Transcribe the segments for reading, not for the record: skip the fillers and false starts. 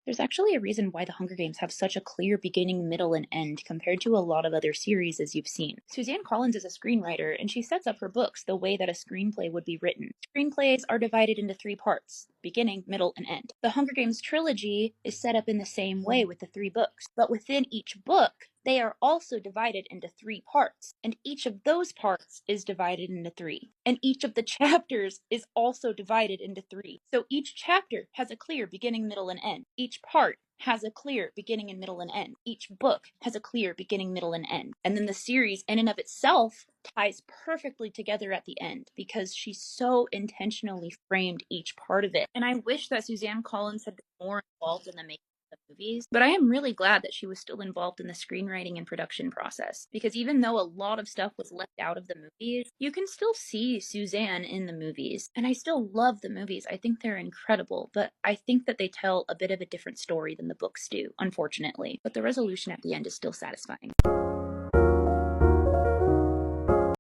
There's actually a reason why The Hunger Games have such a clear beginning, middle, and end compared to a lot of other series as you've seen. Suzanne Collins is a screenwriter, and she sets up her books the way that a screenplay would be written. Screenplays are divided into three parts: beginning, middle, and end. The Hunger Games trilogy is set up in the same way with the three books, but within each book, they are also divided into three parts, and each of those parts is divided into three. And each of the chapters is also divided into three. So each chapter has a clear beginning, middle, and end. Each part has a clear beginning and middle and end. Each book has a clear beginning, middle, and end. And then the series, in and of itself, ties perfectly together at the end because she so intentionally framed each part of it. And I wish that Suzanne Collins had been more involved in the making of the movies, but I am really glad that she was still involved in the screenwriting and production process, because even though a lot of stuff was left out of the movies, you can still see Suzanne in the movies. And I still love the movies. I think they're incredible, but I think that they tell a bit of a different story than the books do, unfortunately. But the resolution at the end is still satisfying.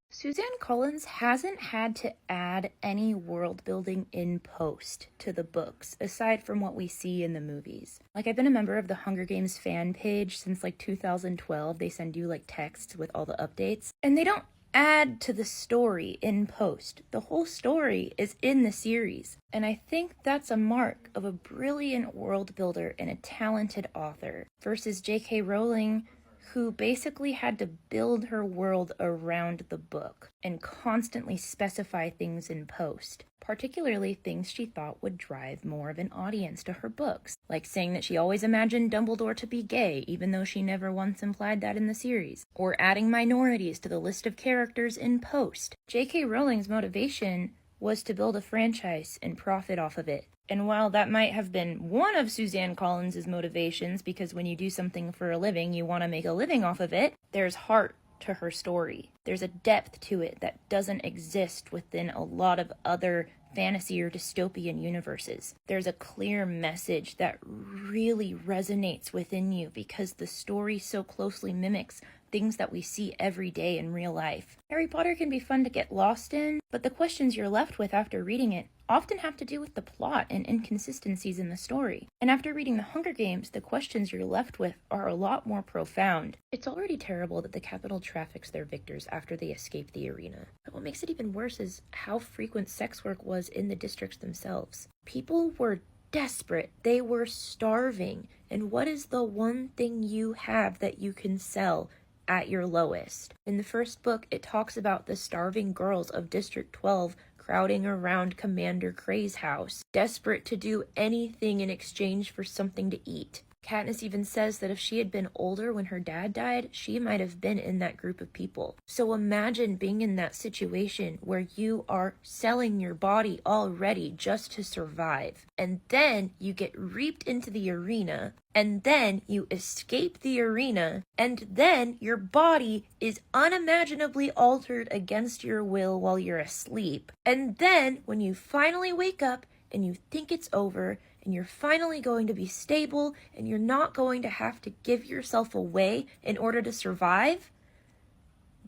Suzanne Collins hasn't had to add any world building in post to the books, aside from what we see in the movies. Like, I've been a member of the Hunger Games fan page since 2012. They send you texts with all the updates, and they don't add to the story in post. The whole story is in the series, and I think that's a mark of a brilliant world builder and a talented author, versus J.K. Rowling, who basically had to build her world around the book and constantly specify things in post, particularly things she thought would drive more of an audience to her books, like saying that she always imagined Dumbledore to be gay, even though she never once implied that in the series, or adding minorities to the list of characters in post. J.K. Rowling's motivation was to build a franchise and profit off of it. And while that might have been one of Suzanne Collins' motivations, because when you do something for a living, you want to make a living off of it, there's heart to her story. There's a depth to it that doesn't exist within a lot of other fantasy or dystopian universes. There's a clear message that really resonates within you because the story so closely mimics things that we see every day in real life. Harry Potter can be fun to get lost in, but the questions you're left with after reading it often have to do with the plot and inconsistencies in the story. And after reading The Hunger Games, the questions you're left with are a lot more profound. It's already terrible that the Capitol traffics their victors after they escape the arena. But what makes it even worse is how frequent sex work was in the districts themselves. People were desperate. They were starving. And what is the one thing you have that you can sell at your lowest? In the first book, it talks about the starving girls of District 12 crowding around Commander Cray's house, desperate to do anything in exchange for something to eat. Katniss even says that if she had been older when her dad died, she might have been in that group of people. So imagine being in that situation where you are selling your body already just to survive. And then you get reaped into the arena, and then you escape the arena, and then your body is unimaginably altered against your will while you're asleep. And then when you finally wake up and you think it's over, and you're finally going to be stable, and you're not going to have to give yourself away in order to survive,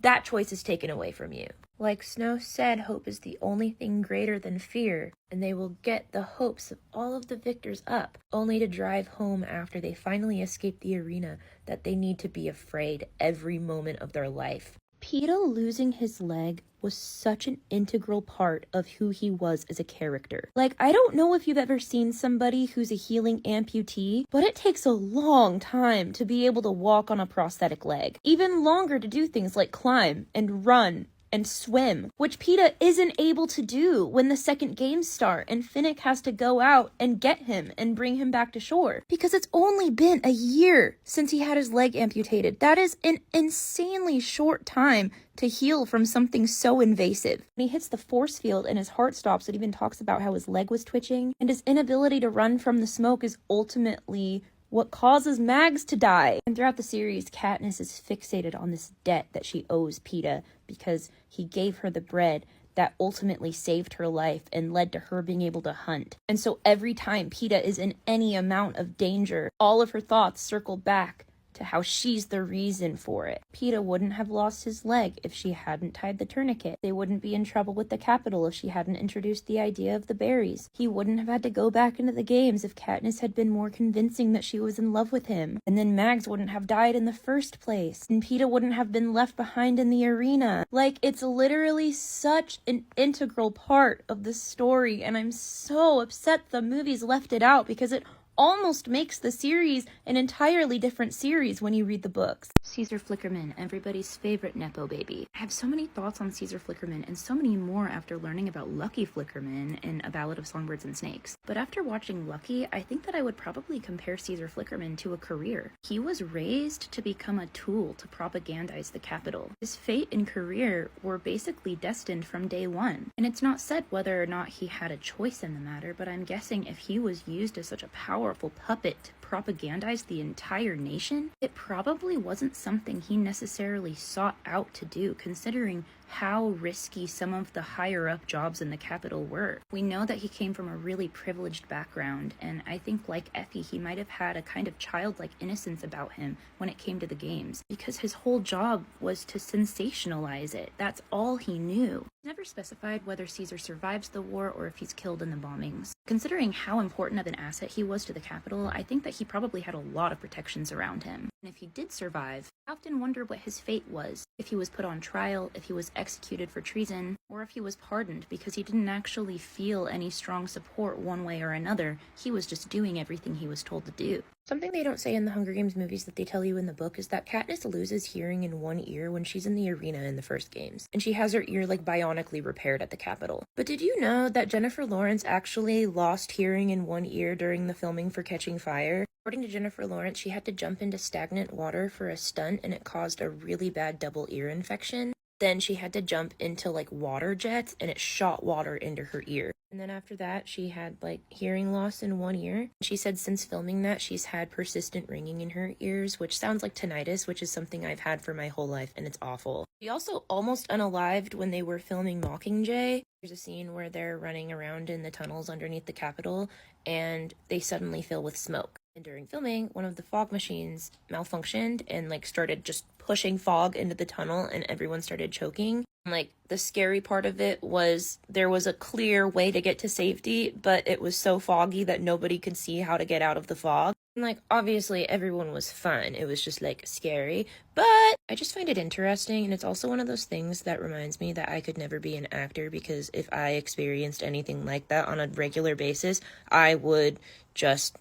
that choice is taken away from you. Like Snow said, hope is the only thing greater than fear, and they will get the hopes of all of the victors up, only to drive home after they finally escape the arena that they need to be afraid every moment of their life. Peeta losing his leg was such an integral part of who he was as a character. I don't know if you've ever seen somebody who's a healing amputee, but it takes a long time to be able to walk on a prosthetic leg. Even longer to do things like climb and run and swim, which Peeta isn't able to do when the second games start and Finnick has to go out and get him and bring him back to shore. Because it's only been a year since he had his leg amputated. That is an insanely short time to heal from something so invasive. When he hits the force field and his heart stops, it even talks about how his leg was twitching, and his inability to run from the smoke is ultimately what causes Mags to die. And throughout the series, Katniss is fixated on this debt that she owes Peeta because he gave her the bread that ultimately saved her life and led to her being able to hunt. And so every time Peeta is in any amount of danger, all of her thoughts circle back to how she's the reason for it. Peeta wouldn't have lost his leg if she hadn't tied the tourniquet. They wouldn't be in trouble with the Capitol if she hadn't introduced the idea of the berries. He wouldn't have had to go back into the games if Katniss had been more convincing that she was in love with him. And then Mags wouldn't have died in the first place. And Peeta wouldn't have been left behind in the arena. Like, it's literally such an integral part of the story, and I'm so upset the movies left it out because it almost makes the series an entirely different series when you read the books. Caesar Flickerman, everybody's favorite Nepo baby. I have so many thoughts on Caesar Flickerman and so many more after learning about Lucky Flickerman in A Ballad of Songbirds and Snakes. But after watching Lucky, I think that I would probably compare Caesar Flickerman to a career. He was raised to become a tool to propagandize the Capitol. His fate and career were basically destined from day one. And it's not said whether or not he had a choice in the matter, but I'm guessing if he was used as such a powerful puppet to propagandize the entire nation, it probably wasn't something he necessarily sought out to do, considering how risky some of the higher up jobs in the Capitol were. We know that he came from a really privileged background, and I think like Effie, he might have had a kind of childlike innocence about him when it came to the games, because his whole job was to sensationalize it. That's all he knew. Never specified whether Caesar survives the war or if he's killed in the bombings. Considering how important of an asset he was to the Capitol, I think that he probably had a lot of protections around him. And if he did survive, I often wonder what his fate was. If he was put on trial, if he was executed for treason, or if he was pardoned because he didn't actually feel any strong support one way or another. He was just doing everything he was told to do. Something they don't say in the Hunger Games movies that they tell you in the book is that Katniss loses hearing in one ear when she's in the arena in the first games, and she has her ear like bionically repaired at the Capitol. But did you know that Jennifer Lawrence actually lost hearing in one ear during the filming for Catching Fire? According to Jennifer Lawrence, she had to jump into stagnant water for a stunt, and it caused a really bad double ear infection. Then she had to jump into like water jets, and it shot water into her ear. And then after that, she had like hearing loss in one ear. She said since filming that, she's had persistent ringing in her ears, which sounds like tinnitus, which is something I've had for my whole life, and it's awful. She also almost unalived when they were filming Mockingjay. There's a scene where they're running around in the tunnels underneath the Capitol, and they suddenly fill with smoke. And during filming, one of the fog machines malfunctioned and like started just pushing fog into the tunnel, and everyone started choking. Like, the scary part of it was there was a clear way to get to safety, but it was so foggy that nobody could see how to get out of the fog. And like, obviously everyone was fine. It was just like scary, but I just find it interesting. And it's also one of those things that reminds me that I could never be an actor, because if I experienced anything like that on a regular basis, I would just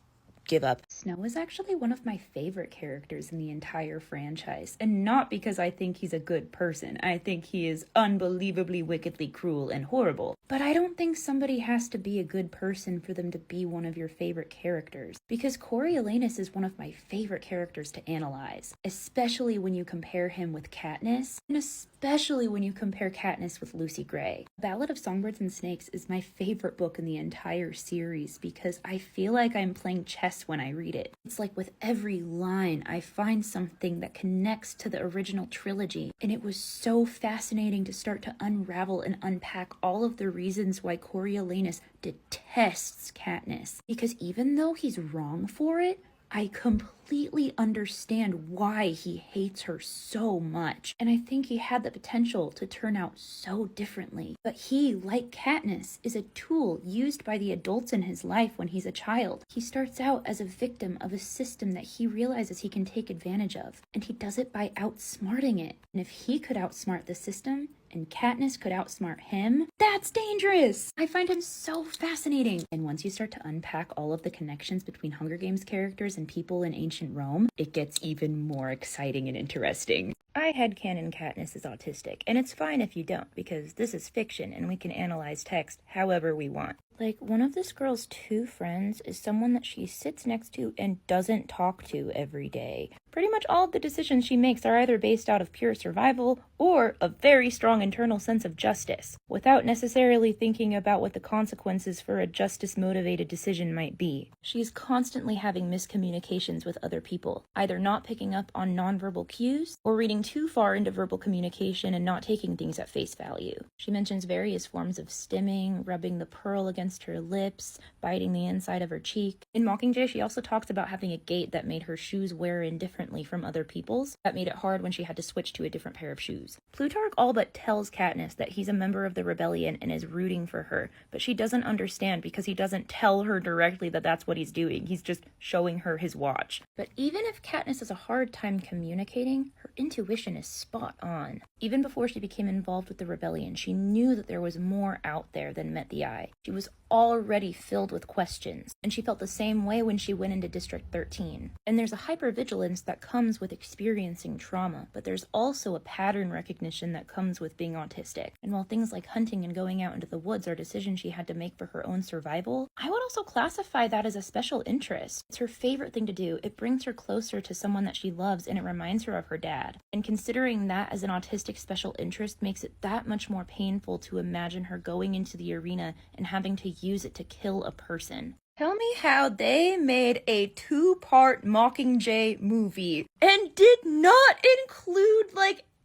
give up. Snow is actually one of my favorite characters in the entire franchise, and not because I think he's a good person. I think he is unbelievably wickedly cruel and horrible. But I don't think somebody has to be a good person for them to be one of your favorite characters, because Coriolanus is one of my favorite characters to analyze, especially when you compare him with Katniss, and especially when you compare Katniss with Lucy Gray. Ballad of Songbirds and Snakes is my favorite book in the entire series because I feel like I'm playing chess when I read it. It's like with every line, I find something that connects to the original trilogy, and it was so fascinating to start to unravel and unpack all of the reasons why Coriolanus detests Katniss. Because even though he's wrong for it, I completely understand why he hates her so much, and I think he had the potential to turn out so differently. But he, like Katniss, is a tool used by the adults in his life when he's a child. He starts out as a victim of a system that he realizes he can take advantage of, and he does it by outsmarting it. And if he could outsmart the system, and Katniss could outsmart him, that's dangerous! I find him so fascinating. And once you start to unpack all of the connections between Hunger Games characters and people in ancient Rome, it gets even more exciting and interesting. I headcanon Katniss is autistic, and it's fine if you don't, because this is fiction and we can analyze text however we want. Like, one of this girl's two friends is someone that she sits next to and doesn't talk to every day. Pretty much all of the decisions she makes are either based out of pure survival or a very strong internal sense of justice, without necessarily thinking about what the consequences for a justice-motivated decision might be. She's constantly having miscommunications with other people, either not picking up on nonverbal cues or reading too far into verbal communication and not taking things at face value. She mentions various forms of stimming, rubbing the pearl against against her lips, biting the inside of her cheek. In Mockingjay, she also talks about having a gait that made her shoes wear in differently from other people's. That made it hard when she had to switch to a different pair of shoes. Plutarch all but tells Katniss that he's a member of the rebellion and is rooting for her, but she doesn't understand because he doesn't tell her directly that that's what he's doing. He's just showing her his watch. But even if Katniss has a hard time communicating, her intuition is spot on. Even before she became involved with the rebellion, she knew that there was more out there than met the eye. She was already filled with questions, and she felt the same way when she went into District 13. And there's a hypervigilance that comes with experiencing trauma, but there's also a pattern recognition that comes with being autistic. And while things like hunting and going out into the woods are decisions she had to make for her own survival, I would also classify that as a special interest. It's her favorite thing to do. It brings her closer to someone that she loves, and it reminds her of her dad. And considering that as an autistic special interest makes it that much more painful to imagine her going into the arena and having to use it to kill a person. Tell me how they made a 2-part Mockingjay movie and did not include,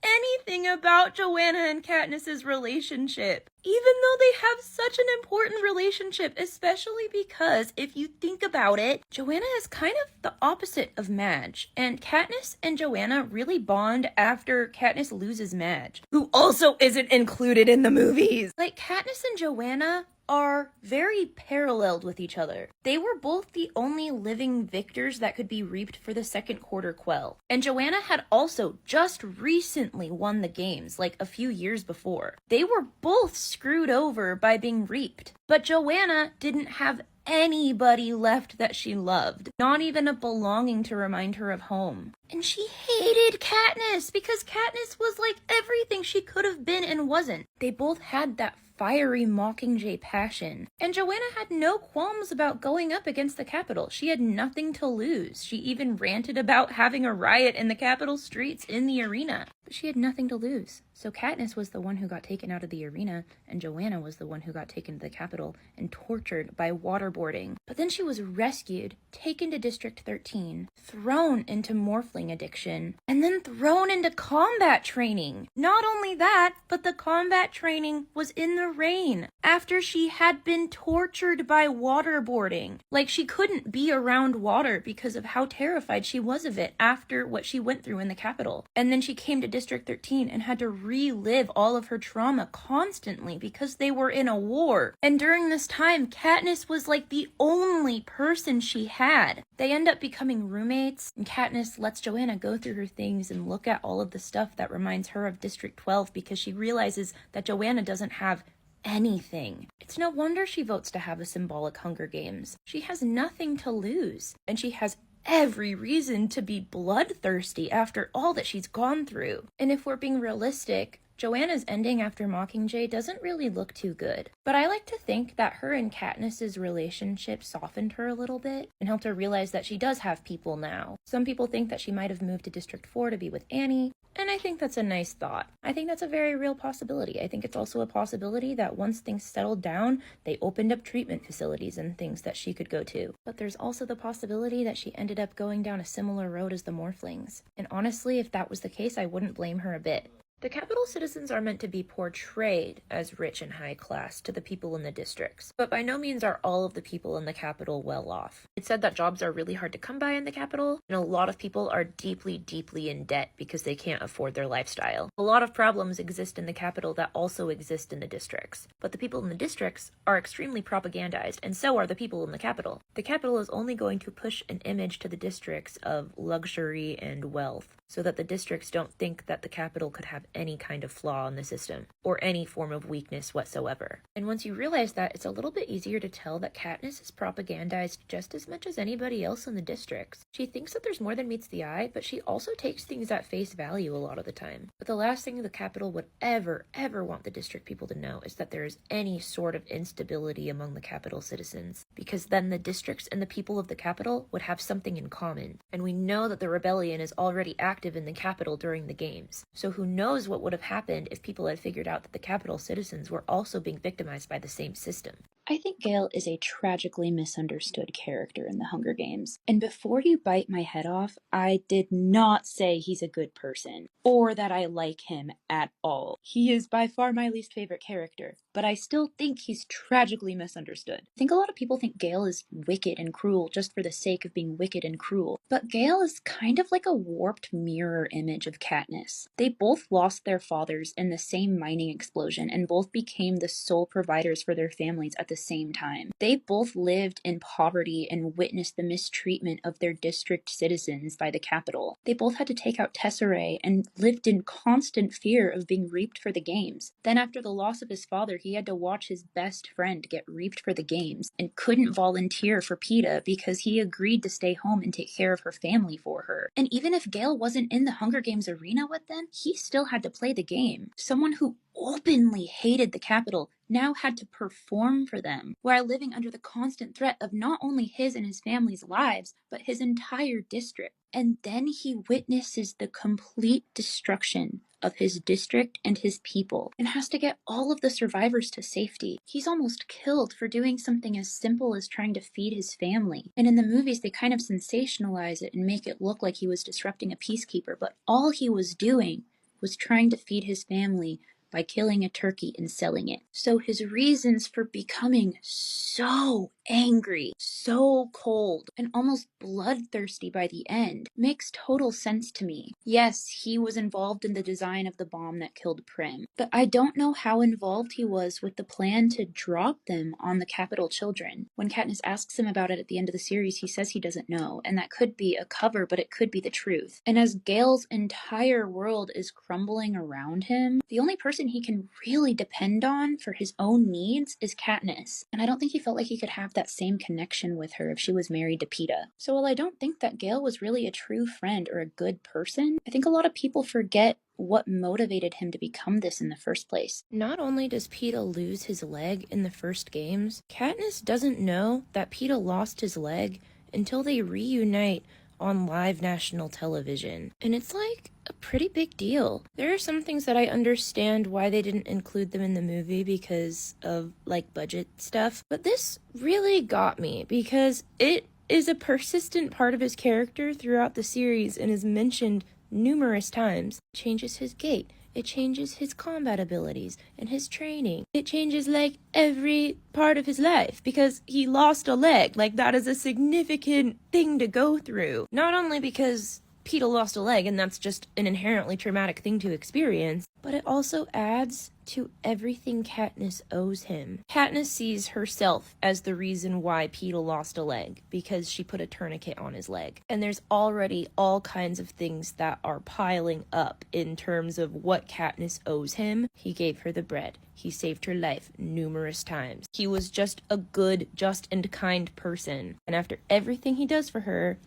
anything about Joanna and Katniss's relationship, even though they have such an important relationship, especially because, if you think about it, Joanna is kind of the opposite of Madge, and Katniss and Joanna really bond after Katniss loses Madge, who also isn't included in the movies. Katniss and Joanna are very paralleled with each other. They were both the only living victors that could be reaped for the second quarter quell. And Joanna had also just recently won the games, a few years before. They were both screwed over by being reaped. But Joanna didn't have anybody left that she loved, not even a belonging to remind her of home. And she hated Katniss because Katniss was everything she could have been and wasn't. They both had that fiery Mockingjay passion. And Joanna had no qualms about going up against the Capitol. She had nothing to lose. She even ranted about having a riot in the Capitol streets in the arena. But she had nothing to lose. So Katniss was the one who got taken out of the arena, and Joanna was the one who got taken to the Capitol and tortured by waterboarding. But then she was rescued, taken to District 13, thrown into morphling addiction, and then thrown into combat training. Not only that, but the combat training was in the rain after she had been tortured by waterboarding. She couldn't be around water because of how terrified she was of it after what she went through in the Capitol. And then she came to District 13 and had to relive all of her trauma constantly because they were in a war. And during this time, Katniss was the only person she had. They end up becoming roommates, and Katniss lets Joanna go through her things and look at all of the stuff that reminds her of District 12 because she realizes that Joanna doesn't have anything. It's no wonder she votes to have a symbolic Hunger Games. She has nothing to lose, and she has every reason to be bloodthirsty after all that she's gone through. And if we're being realistic, Joanna's ending after Mockingjay doesn't really look too good. But I like to think that her and Katniss's relationship softened her a little bit and helped her realize that she does have people now. Some people think that she might have moved to District 4 to be with Annie, and I think that's a nice thought. I think that's a very real possibility. I think it's also a possibility that once things settled down, they opened up treatment facilities and things that she could go to. But there's also the possibility that she ended up going down a similar road as the Morphlings. And honestly, if that was the case, I wouldn't blame her a bit. The Capitol citizens are meant to be portrayed as rich and high class to the people in the districts, but by no means are all of the people in the Capitol well off. It's said that jobs are really hard to come by in the Capitol, and a lot of people are deeply, deeply in debt because they can't afford their lifestyle. A lot of problems exist in the Capitol that also exist in the districts, but the people in the districts are extremely propagandized, and so are the people in the Capitol. The Capitol is only going to push an image to the districts of luxury and wealth, so that the districts don't think that the Capitol could have any kind of flaw in the system, or any form of weakness whatsoever. And once you realize that, it's a little bit easier to tell that Katniss is propagandized just as much as anybody else in the districts. She thinks that there's more than meets the eye, but she also takes things at face value a lot of the time. But the last thing the Capitol would ever want the district people to know is that there is any sort of instability among the Capitol citizens, because then the districts and the people of the Capitol would have something in common. And we know that the rebellion is already active in the Capitol during the games, so who knows what would have happened if people had figured out that the Capitol citizens were also being victimized by the same system. I think Gale is a tragically misunderstood character in the Hunger Games. And before you bite my head off, I did not say he's a good person, or that I like him at all. He is by far my least favorite character. but I still think he's tragically misunderstood. I think a lot of people think Gale is wicked and cruel just for the sake of being wicked and cruel, but Gale is kind of like a warped mirror image of Katniss. They both lost their fathers in the same mining explosion and both became the sole providers for their families at the same time. They both lived in poverty and witnessed the mistreatment of their district citizens by the Capitol. They both had to take out Tesserae and lived in constant fear of being reaped for the games. Then after the loss of his father, he had to watch his best friend get reaped for the games and couldn't volunteer for Peeta because he agreed to stay home and take care of her family for her. And even if Gale wasn't in the Hunger Games arena with them, he still had to play the game. Someone who openly hated the Capitol now had to perform for them, while living under the constant threat of not only his and his family's lives, but his entire district. And then he witnesses the complete destruction of his district and his people, and has to get all of the survivors to safety. He's almost killed for doing something as simple as trying to feed his family. And in the movies, they kind of sensationalize it and make it look like he was disrupting a peacekeeper, but all he was doing was trying to feed his family by killing a turkey and selling it. So his reasons for becoming so angry, so cold, and almost bloodthirsty by the end makes total sense to me. Yes, he was involved in the design of the bomb that killed Prim, but I don't know how involved he was with the plan to drop them on the Capitol children. When Katniss asks him about it at the end of the series, he says he doesn't know, and that could be a cover, but it could be the truth. And as Gale's entire world is crumbling around him, the only person he can really depend on for his own needs is Katniss. And I don't think he felt like he could have that same connection with her if she was married to Peeta. So while I don't think that Gale was really a true friend or a good person, I think a lot of people forget what motivated him to become this in the first place. Not only does Peeta lose his leg in the first games, Katniss doesn't know that Peeta lost his leg until they reunite on live national television. And it's like a pretty big deal. There are some things that I understand why they didn't include them in the movie because of like budget stuff, but this really got me because it is a persistent part of his character throughout the series and is mentioned numerous times. It changes his gait. It changes his combat abilities and his training. It changes like every part of his life because he lost a leg. Like that is a significant thing to go through. Not only because Peeta lost a leg and that's just an inherently traumatic thing to experience, but it also adds to everything Katniss owes him. Katniss sees herself as the reason why Peeta lost a leg because she put a tourniquet on his leg. And there's already all kinds of things that are piling up in terms of what Katniss owes him. He gave her the bread. He saved her life numerous times. He was just a good, just, and kind person. And after everything he does for her,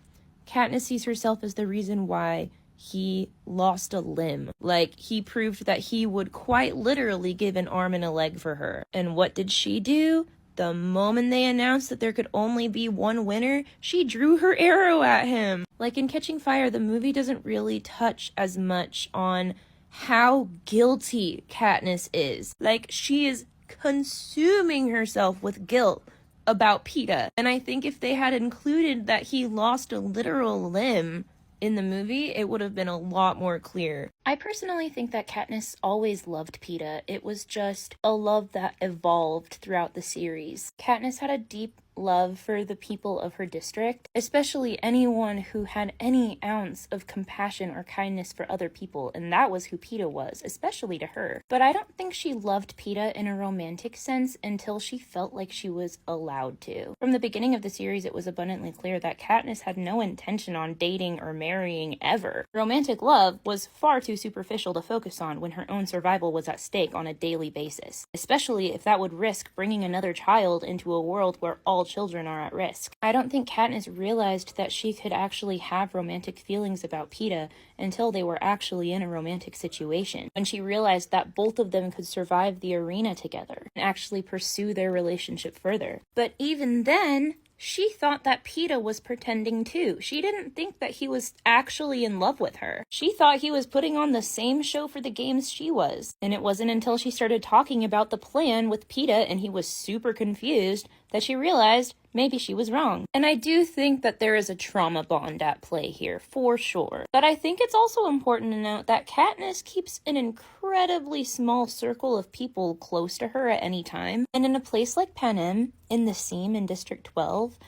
Katniss sees herself as the reason why he lost a limb. Like, he proved that he would quite literally give an arm and a leg for her. And what did she do? The moment they announced that there could only be one winner, she drew her arrow at him. Like in Catching Fire, the movie doesn't really touch as much on how guilty Katniss is. Like, she is consuming herself with guilt about Peeta. And I think if they had included that he lost a literal limb in the movie, it would have been a lot more clear. I personally think that Katniss always loved Peeta. It was just a love that evolved throughout the series. Katniss had a deep love for the people of her district, especially anyone who had any ounce of compassion or kindness for other people, and that was who Peeta was, especially to her. But I don't think she loved Peeta in a romantic sense until she felt like she was allowed to. From the beginning of the series, it was abundantly clear that Katniss had no intention on dating or marrying ever. Romantic love was far too superficial to focus on when her own survival was at stake on a daily basis, especially if that would risk bringing another child into a world where all children are at risk. I don't think Katniss realized that she could actually have romantic feelings about Peeta until they were actually in a romantic situation, when she realized that both of them could survive the arena together and actually pursue their relationship further. But even then, she thought that Peeta was pretending too. She didn't think that he was actually in love with her. She thought he was putting on the same show for the games she was. And it wasn't until she started talking about the plan with Peeta and he was super confused that she realized maybe she was wrong. And I do think that there is a trauma bond at play here, for sure. But I think it's also important to note that Katniss keeps an incredibly small circle of people close to her at any time. And in a place like Panem, in the Seam in District 12,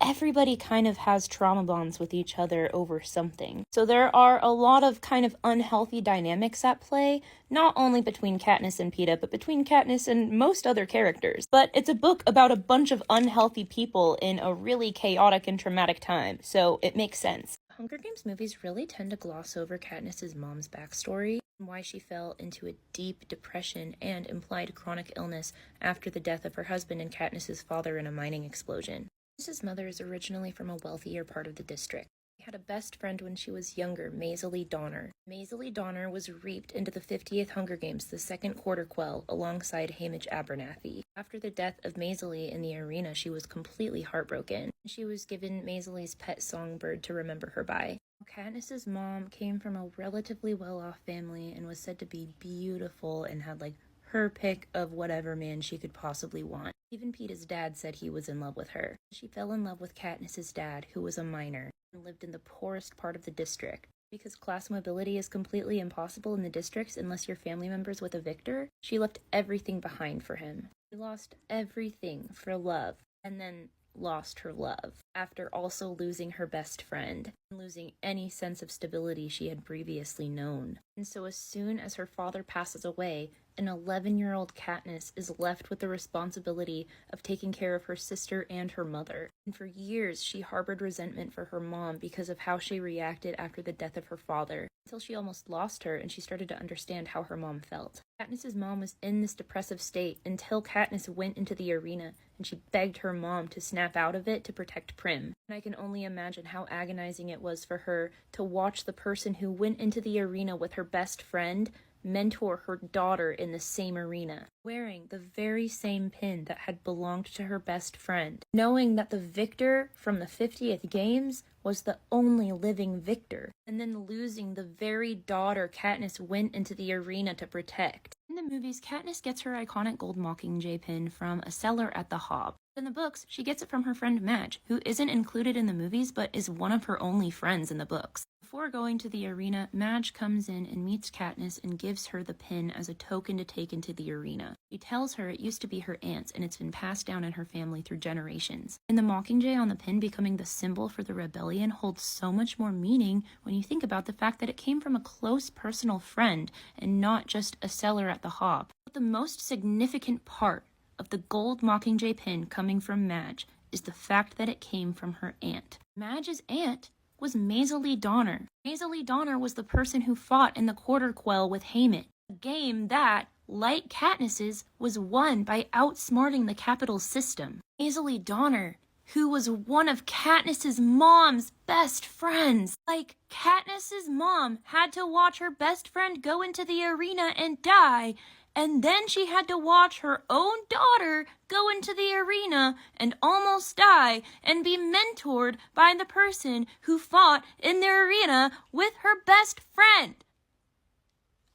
everybody kind of has trauma bonds with each other over something. So there are a lot of kind of unhealthy dynamics at play, not only between Katniss and Peeta, but between Katniss and most other characters. But it's a book about a bunch of unhealthy people in a really chaotic and traumatic time, so it makes sense. Hunger Games movies really tend to gloss over Katniss's mom's backstory and why she fell into a deep depression and implied chronic illness after the death of her husband and Katniss's father in a mining explosion. Katniss's mother is originally from a wealthier part of the district. She had a best friend when she was younger, Maysilee Donner. Maysilee Donner was reaped into the 50th Hunger Games, the second quarter quell, alongside Haymitch Abernathy. After the death of Maysilee in the arena, she was completely heartbroken. She was given Maysilee's pet songbird to remember her by. Katniss's mom came from a relatively well-off family and was said to be beautiful and had her pick of whatever man she could possibly want. Even Peeta's dad said he was in love with her. She fell in love with Katniss's dad, who was a miner, and lived in the poorest part of the district. Because class mobility is completely impossible in the districts unless you're family members with a victor, she left everything behind for him. She lost everything for love, and then lost her love, after also losing her best friend, and losing any sense of stability she had previously known. And so as soon as her father passes away, an 11-year-old Katniss is left with the responsibility of taking care of her sister and her mother. And for years, she harbored resentment for her mom because of how she reacted after the death of her father, until she almost lost her and she started to understand how her mom felt. Katniss's mom was in this depressive state until Katniss went into the arena and she begged her mom to snap out of it to protect Prim. And I can only imagine how agonizing it was for her to watch the person who went into the arena with her best friend mentor her daughter in the same arena, wearing the very same pin that had belonged to her best friend, knowing that the victor from the 50th Games was the only living victor, and then losing the very daughter Katniss went into the arena to protect. In the movies, Katniss gets her iconic gold Mockingjay pin from a seller at the Hob. In the books, she gets it from her friend Madge, who isn't included in the movies but is one of her only friends in the books. Before going to the arena, Madge comes in and meets Katniss and gives her the pin as a token to take into the arena. She tells her it used to be her aunt's and it's been passed down in her family through generations. And the Mockingjay on the pin becoming the symbol for the rebellion holds so much more meaning when you think about the fact that it came from a close personal friend and not just a seller at the Hob. But the most significant part of the gold Mockingjay pin coming from Madge is the fact that it came from her aunt. Madge's aunt was Maysilee Donner. Maysilee Donner was the person who fought in the Quarter Quell with Haymitch, a game that, like Katniss's, was won by outsmarting the Capitol system. Maysilee Donner, who was one of Katniss's mom's best friends. Katniss's mom had to watch her best friend go into the arena and die, and then she had to watch her own daughter go into the arena and almost die and be mentored by the person who fought in the arena with her best friend.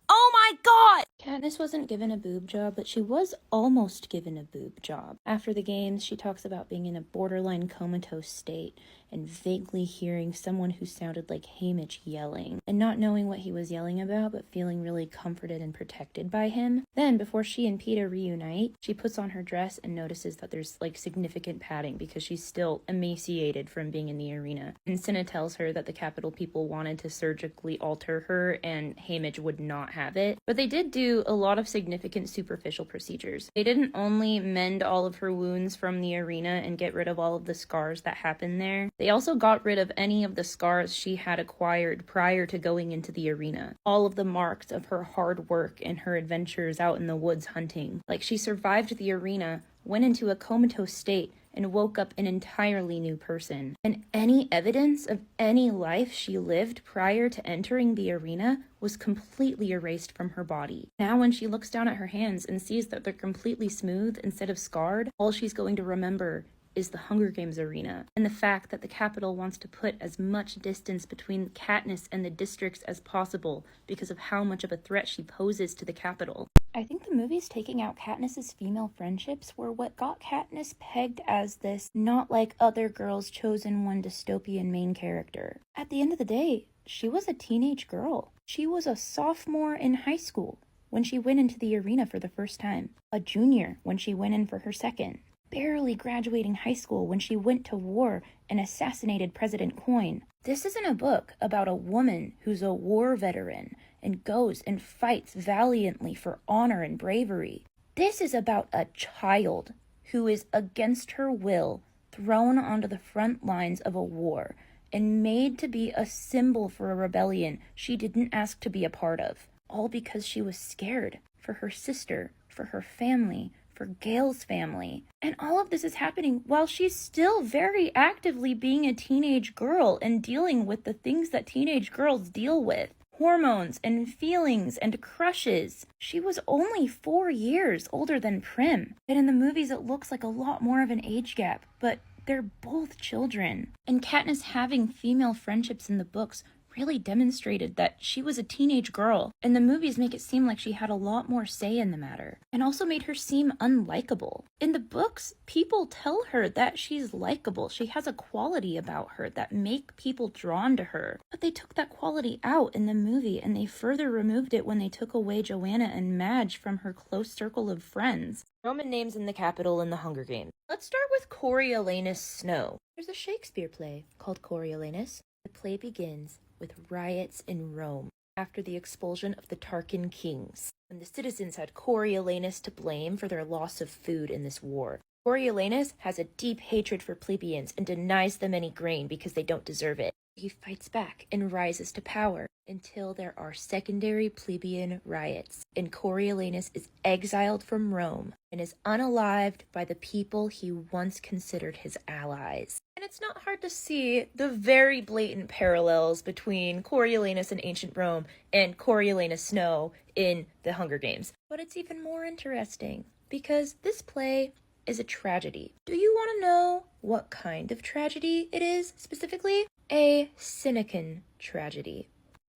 Oh my god! Katniss wasn't given a boob job, but she was almost given a boob job. After the games, she talks about being in a borderline comatose state and vaguely hearing someone who sounded like Haymitch yelling, and not knowing what he was yelling about, but feeling really comforted and protected by him. Then, before she and Peeta reunite, she puts on her dress and notices that there's significant padding because she's still emaciated from being in the arena. And Cinna tells her that the Capitol people wanted to surgically alter her, and Haymitch would not have it. But they did do a lot of significant superficial procedures. They didn't only mend all of her wounds from the arena and get rid of all of the scars that happened there. They also got rid of any of the scars she had acquired prior to going into the arena. All of the marks of her hard work and her adventures out in the woods hunting. She survived the arena, went into a comatose state, and woke up an entirely new person. And any evidence of any life she lived prior to entering the arena was completely erased from her body. Now when she looks down at her hands and sees that they're completely smooth instead of scarred, all she's going to remember is the Hunger Games arena, and the fact that the Capitol wants to put as much distance between Katniss and the districts as possible because of how much of a threat she poses to the Capitol. I think the movies taking out Katniss's female friendships were what got Katniss pegged as this not like other girls chosen one dystopian main character. At the end of the day, she was a teenage girl. She was a sophomore in high school when she went into the arena for the first time, a junior when she went in for her second, barely graduating high school when she went to war and assassinated President Coin. This isn't a book about a woman who's a war veteran and goes and fights valiantly for honor and bravery. This is about a child who is against her will thrown onto the front lines of a war and made to be a symbol for a rebellion she didn't ask to be a part of, all because she was scared for her sister, for her family, for Gale's family. And all of this is happening while she's still very actively being a teenage girl and dealing with the things that teenage girls deal with. Hormones and feelings and crushes. She was only 4 years older than Prim. And in the movies it looks like a lot more of an age gap, but they're both children. And Katniss having female friendships in the books really demonstrated that she was a teenage girl, and the movies make it seem like she had a lot more say in the matter, and also made her seem unlikable. In the books, people tell her that she's likable. She has a quality about her that make people drawn to her, but they took that quality out in the movie, and they further removed it when they took away Joanna and Madge from her close circle of friends. Roman names in the capital in the Hunger Games. Let's start with Coriolanus Snow. There's a Shakespeare play called Coriolanus. The play begins with riots in Rome after the expulsion of the Tarquin kings, when the citizens had Coriolanus to blame for their loss of food in this war. Coriolanus has a deep hatred for plebeians and denies them any grain because they don't deserve it. He fights back and rises to power until there are secondary plebeian riots, and Coriolanus is exiled from Rome and is unalived by the people he once considered his allies. And it's not hard to see the very blatant parallels between Coriolanus in ancient Rome and Coriolanus Snow in the Hunger Games. But it's even more interesting because this play is a tragedy. Do you want to know what kind of tragedy it is specifically? A Cynican tragedy.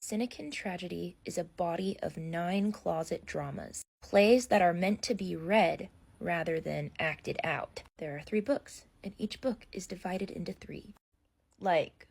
Cynican tragedy is a body of 9 closet dramas, plays that are meant to be read rather than acted out. There are 3 books, and each book is divided into 3. Like,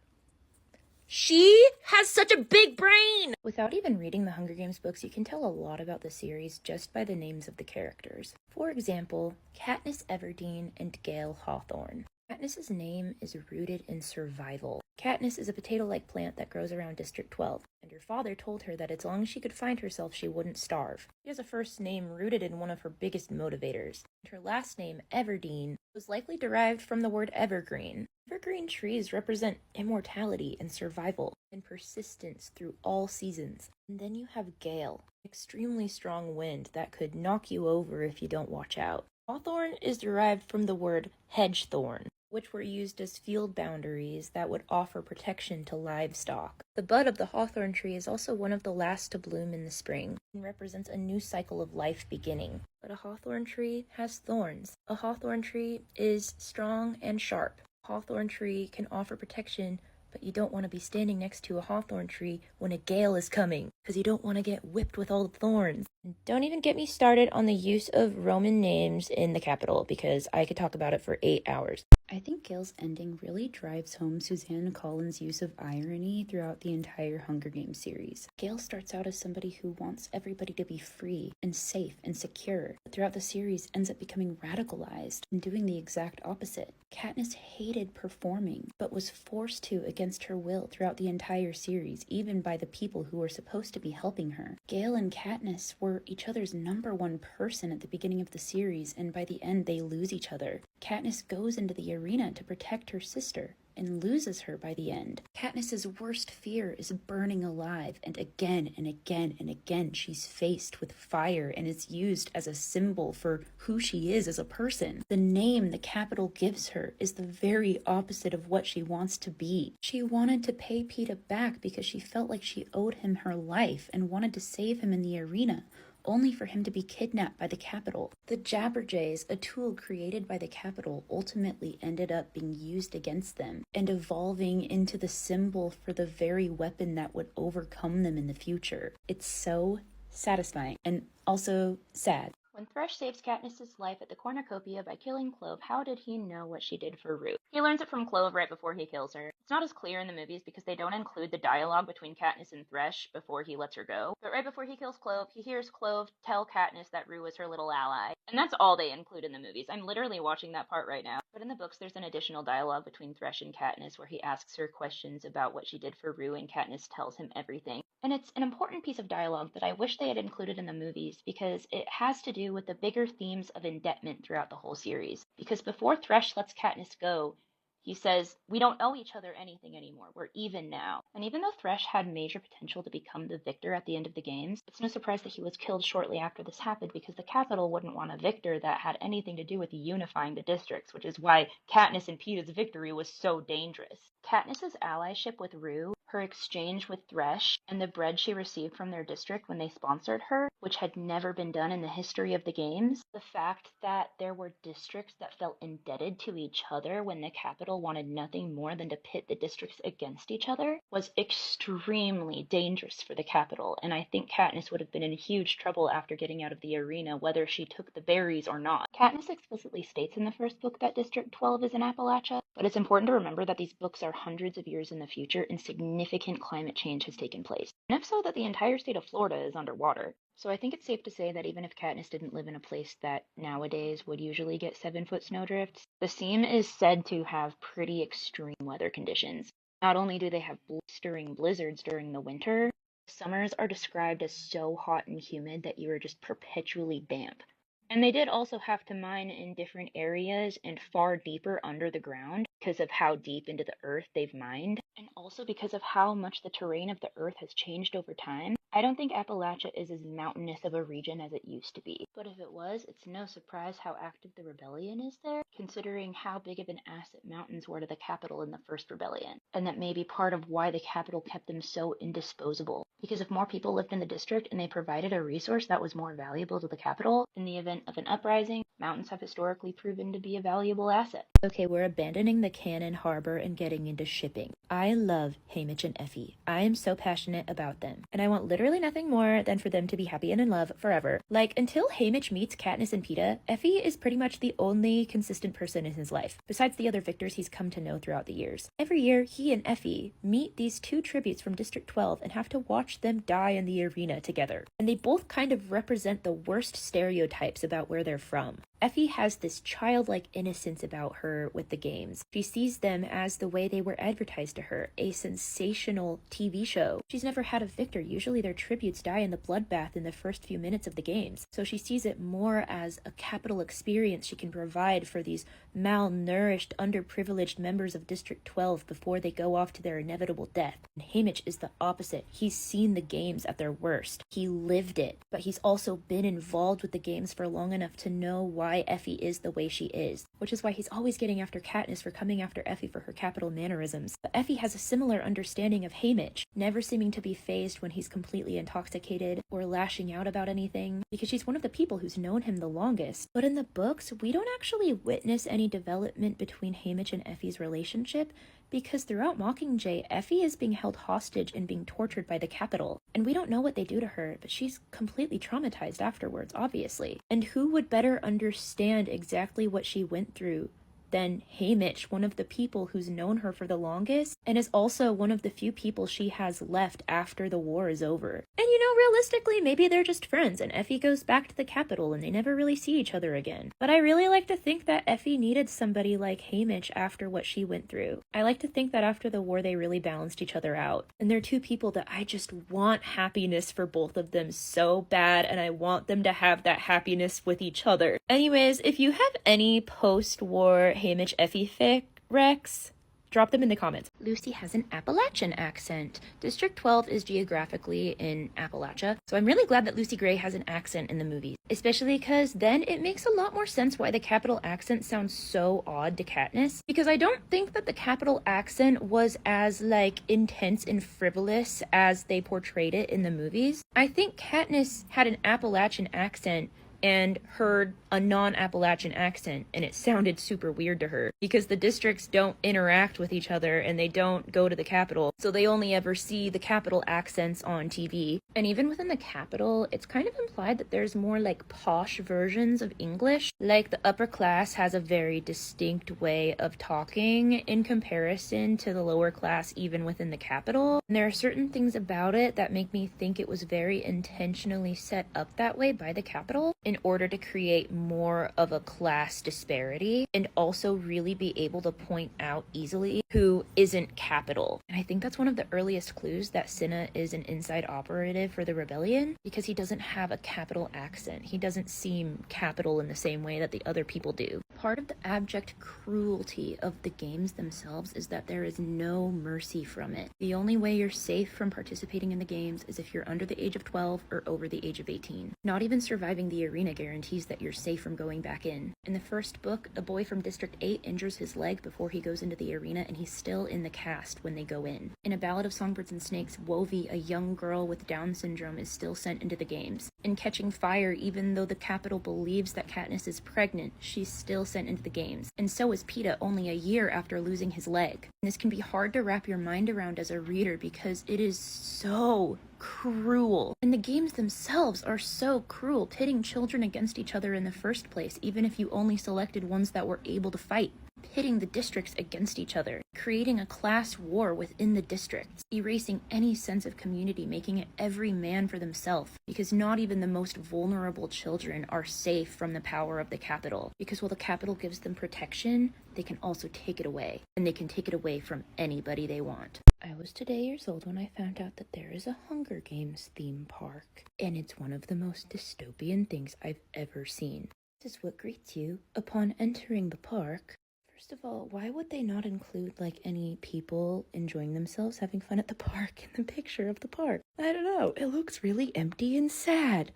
she has such a big brain! Without even reading the Hunger Games books, you can tell a lot about the series just by the names of the characters. For example, Katniss Everdeen and Gale Hawthorne. Katniss's name is rooted in survival. Katniss is a potato-like plant that grows around District 12, and her father told her that as long as she could find herself, she wouldn't starve. She has a first name rooted in one of her biggest motivators, and her last name, Everdeen, was likely derived from the word evergreen. Evergreen trees represent immortality and survival and persistence through all seasons. And then you have Gale, extremely strong wind that could knock you over if you don't watch out. Hawthorn is derived from the word hedgethorn, which were used as field boundaries that would offer protection to livestock. The bud of the hawthorn tree is also one of the last to bloom in the spring and represents a new cycle of life beginning. But a hawthorn tree has thorns. A hawthorn tree is strong and sharp. A hawthorn tree can offer protection, but you don't want to be standing next to a hawthorn tree when a gale is coming, because you don't want to get whipped with all the thorns. And don't even get me started on the use of Roman names in the capital, because I could talk about it for 8 hours. I think Gale's ending really drives home Suzanne Collins' use of irony throughout the entire Hunger Games series. Gale starts out as somebody who wants everybody to be free and safe and secure, but throughout the series ends up becoming radicalized and doing the exact opposite. Katniss hated performing, but was forced to against her will throughout the entire series, even by the people who were supposed to be helping her. Gale and Katniss were each other's #1 person at the beginning of the series, and by the end they lose each other. Katniss goes into the arena to protect her sister and loses her by the end. Katniss's worst fear is burning alive, and again and again and again she's faced with fire and is used as a symbol for who she is as a person. The name the Capitol gives her is the very opposite of what she wants to be. She wanted to pay Peeta back because she felt like she owed him her life and wanted to save him in the arena, only for him to be kidnapped by the Capitol. The Jabberjays, a tool created by the Capitol, ultimately ended up being used against them and evolving into the symbol for the very weapon that would overcome them in the future. It's so satisfying, and also sad. When Thresh saves Katniss's life at the cornucopia by killing Clove, how did he know what she did for Rue? He learns it from Clove right before he kills her. It's not as clear in the movies because they don't include the dialogue between Katniss and Thresh before he lets her go. But right before he kills Clove, he hears Clove tell Katniss that Rue is her little ally. And that's all they include in the movies. I'm literally watching that part right now. But in the books, there's an additional dialogue between Thresh and Katniss where he asks her questions about what she did for Rue, and Katniss tells him everything. And it's an important piece of dialogue that I wish they had included in the movies because it has to do with the bigger themes of indebtment throughout the whole series. Because before Thresh lets Katniss go, he says, "We don't owe each other anything anymore. We're even now." And even though Thresh had major potential to become the victor at the end of the games, it's no surprise that he was killed shortly after this happened because the Capitol wouldn't want a victor that had anything to do with unifying the districts, which is why Katniss and Peeta's victory was so dangerous. Katniss's allyship with Rue, her exchange with Thresh, and the bread she received from their district when they sponsored her, which had never been done in the history of the games, the fact that there were districts that felt indebted to each other when the Capitol wanted nothing more than to pit the districts against each other, was extremely dangerous for the Capitol, and I think Katniss would have been in huge trouble after getting out of the arena, whether she took the berries or not. Katniss explicitly states in the first book that District 12 is in Appalachia, but it's important to remember that these books are hundreds of years in the future and significant climate change has taken place. And if so, that the entire state of Florida is underwater. So I think it's safe to say that even if Katniss didn't live in a place that nowadays would usually get 7-foot snowdrifts, the Seam is said to have pretty extreme weather conditions. Not only do they have blistering blizzards during the winter, summers are described as so hot and humid that you are just perpetually damp. And they did also have to mine in different areas and far deeper under the ground because of how deep into the earth they've mined, and also because of how much the terrain of the earth has changed over time. I don't think Appalachia is as mountainous of a region as it used to be, but if it was, it's no surprise how active the rebellion is there, considering how big of an asset mountains were to the capital in the first rebellion, and that may be part of why the capital kept them so indisposable. Because if more people lived in the district and they provided a resource that was more valuable to the capital, in the event of an uprising, mountains have historically proven to be a valuable asset. Okay, we're abandoning the Cannon Harbor and getting into shipping. I love Haymitch and Effie. I am so passionate about them, and I want literally nothing more than for them to be happy and in love forever. Like, until Haymitch meets Katniss and Peeta, Effie is pretty much the only consistent person in his life, besides the other victors he's come to know throughout the years. Every year, he and Effie meet these two tributes from District 12 and have to watch them die in the arena together. And they both kind of represent the worst stereotypes about where they're from. Effie has this childlike innocence about her with the games. She sees them as the way they were advertised to her, a sensational TV show. She's never had a victor. Usually their tributes die in the bloodbath in the first few minutes of the games. So she sees it more as a capital experience she can provide for these malnourished, underprivileged members of District 12 before they go off to their inevitable death. And Haymitch is the opposite. He's seen the games at their worst. He lived it, but he's also been involved with the games for long enough to know why Effie is the way she is, which is why he's always getting after Katniss for coming after Effie for her capital mannerisms. But Effie has a similar understanding of Haymitch, never seeming to be fazed when he's completely intoxicated or lashing out about anything, because she's one of the people who's known him the longest. But in the books, we don't actually witness any development between Haymitch and Effie's relationship, because throughout Mockingjay, Effie is being held hostage and being tortured by the Capitol. And we don't know what they do to her, but she's completely traumatized afterwards, obviously. And who would better understand exactly what she went through than Haymitch, one of the people who's known her for the longest, and is also one of the few people she has left after the war is over. And realistically, maybe they're just friends, and Effie goes back to the capital and they never really see each other again. But I really like to think that Effie needed somebody like Haymitch after what she went through. I like to think that after the war they really balanced each other out. And they're two people that I just want happiness for both of them so bad, and I want them to have that happiness with each other. Anyways, if you have any post-war Haymitch Effie fic recs, drop them in the comments. Lucy has an Appalachian accent. District 12 is geographically in Appalachia, so I'm really glad that Lucy Gray has an accent in the movies, especially because then it makes a lot more sense why the capital accent sounds so odd to Katniss, because I don't think that the capital accent was as, intense and frivolous as they portrayed it in the movies. I think Katniss had an Appalachian accent and heard a non-Appalachian accent, and it sounded super weird to her because the districts don't interact with each other and they don't go to the capital, so they only ever see the capital accents on TV. And even within the capital, it's kind of implied that there's more like posh versions of English. Like the upper class has a very distinct way of talking in comparison to the lower class, even within the capital. And there are certain things about it that make me think it was very intentionally set up that way by the capital in order to create more of a class disparity and also really be able to point out easily who isn't capital. And I think that's one of the earliest clues that Cinna is an inside operative for the rebellion, because he doesn't have a capital accent. He doesn't seem capital in the same way that the other people do. Part of the abject cruelty of the games themselves is that there is no mercy from it. The only way you're safe from participating in the games is if you're under the age of 12 or over the age of 18. Not even surviving the arena guarantees that you're safe from going back in. In the first book, a boy from District 8 injures his leg before he goes into the arena, and he's still in the cast when they go in. In A Ballad of Songbirds and Snakes, Wovi, a young girl with Down syndrome, is still sent into the games. In Catching Fire, even though the capital believes that Katniss is pregnant, she's still sent into the games. And so is Peeta only a year after losing his leg. And this can be hard to wrap your mind around as a reader because it is so cruel. And the games themselves are so cruel, pitting children against each other in the first place, even if you only selected ones that were able to fight. Pitting the districts against each other, creating a class war within the districts, erasing any sense of community, making it every man for themselves, because not even the most vulnerable children are safe from the power of the capital, because while the capital gives them protection, they can also take it away, and they can take it away from anybody they want. I was today years old when I found out that there is a Hunger Games theme park, and it's one of the most dystopian things I've ever seen. This is what greets you upon entering the park. First of all, why would they not include like any people enjoying themselves having fun at the park in the picture of the park? I don't know. It looks really empty and sad.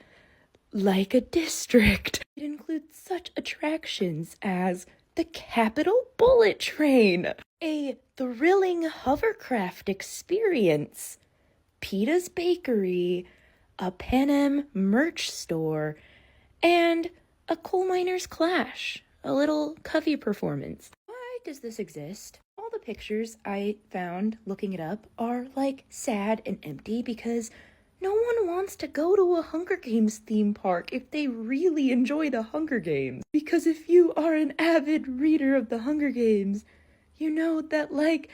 Like a district. It includes such attractions as the Capitol Bullet Train, a thrilling hovercraft experience, Peeta's Bakery, a Panem merch store, and a Coal Miners Clash. A little Covey performance. Why does this exist? All the pictures I found looking it up are like sad and empty because no one wants to go to a Hunger Games theme park if they really enjoy the Hunger Games. Because if you are an avid reader of the Hunger Games, you know that like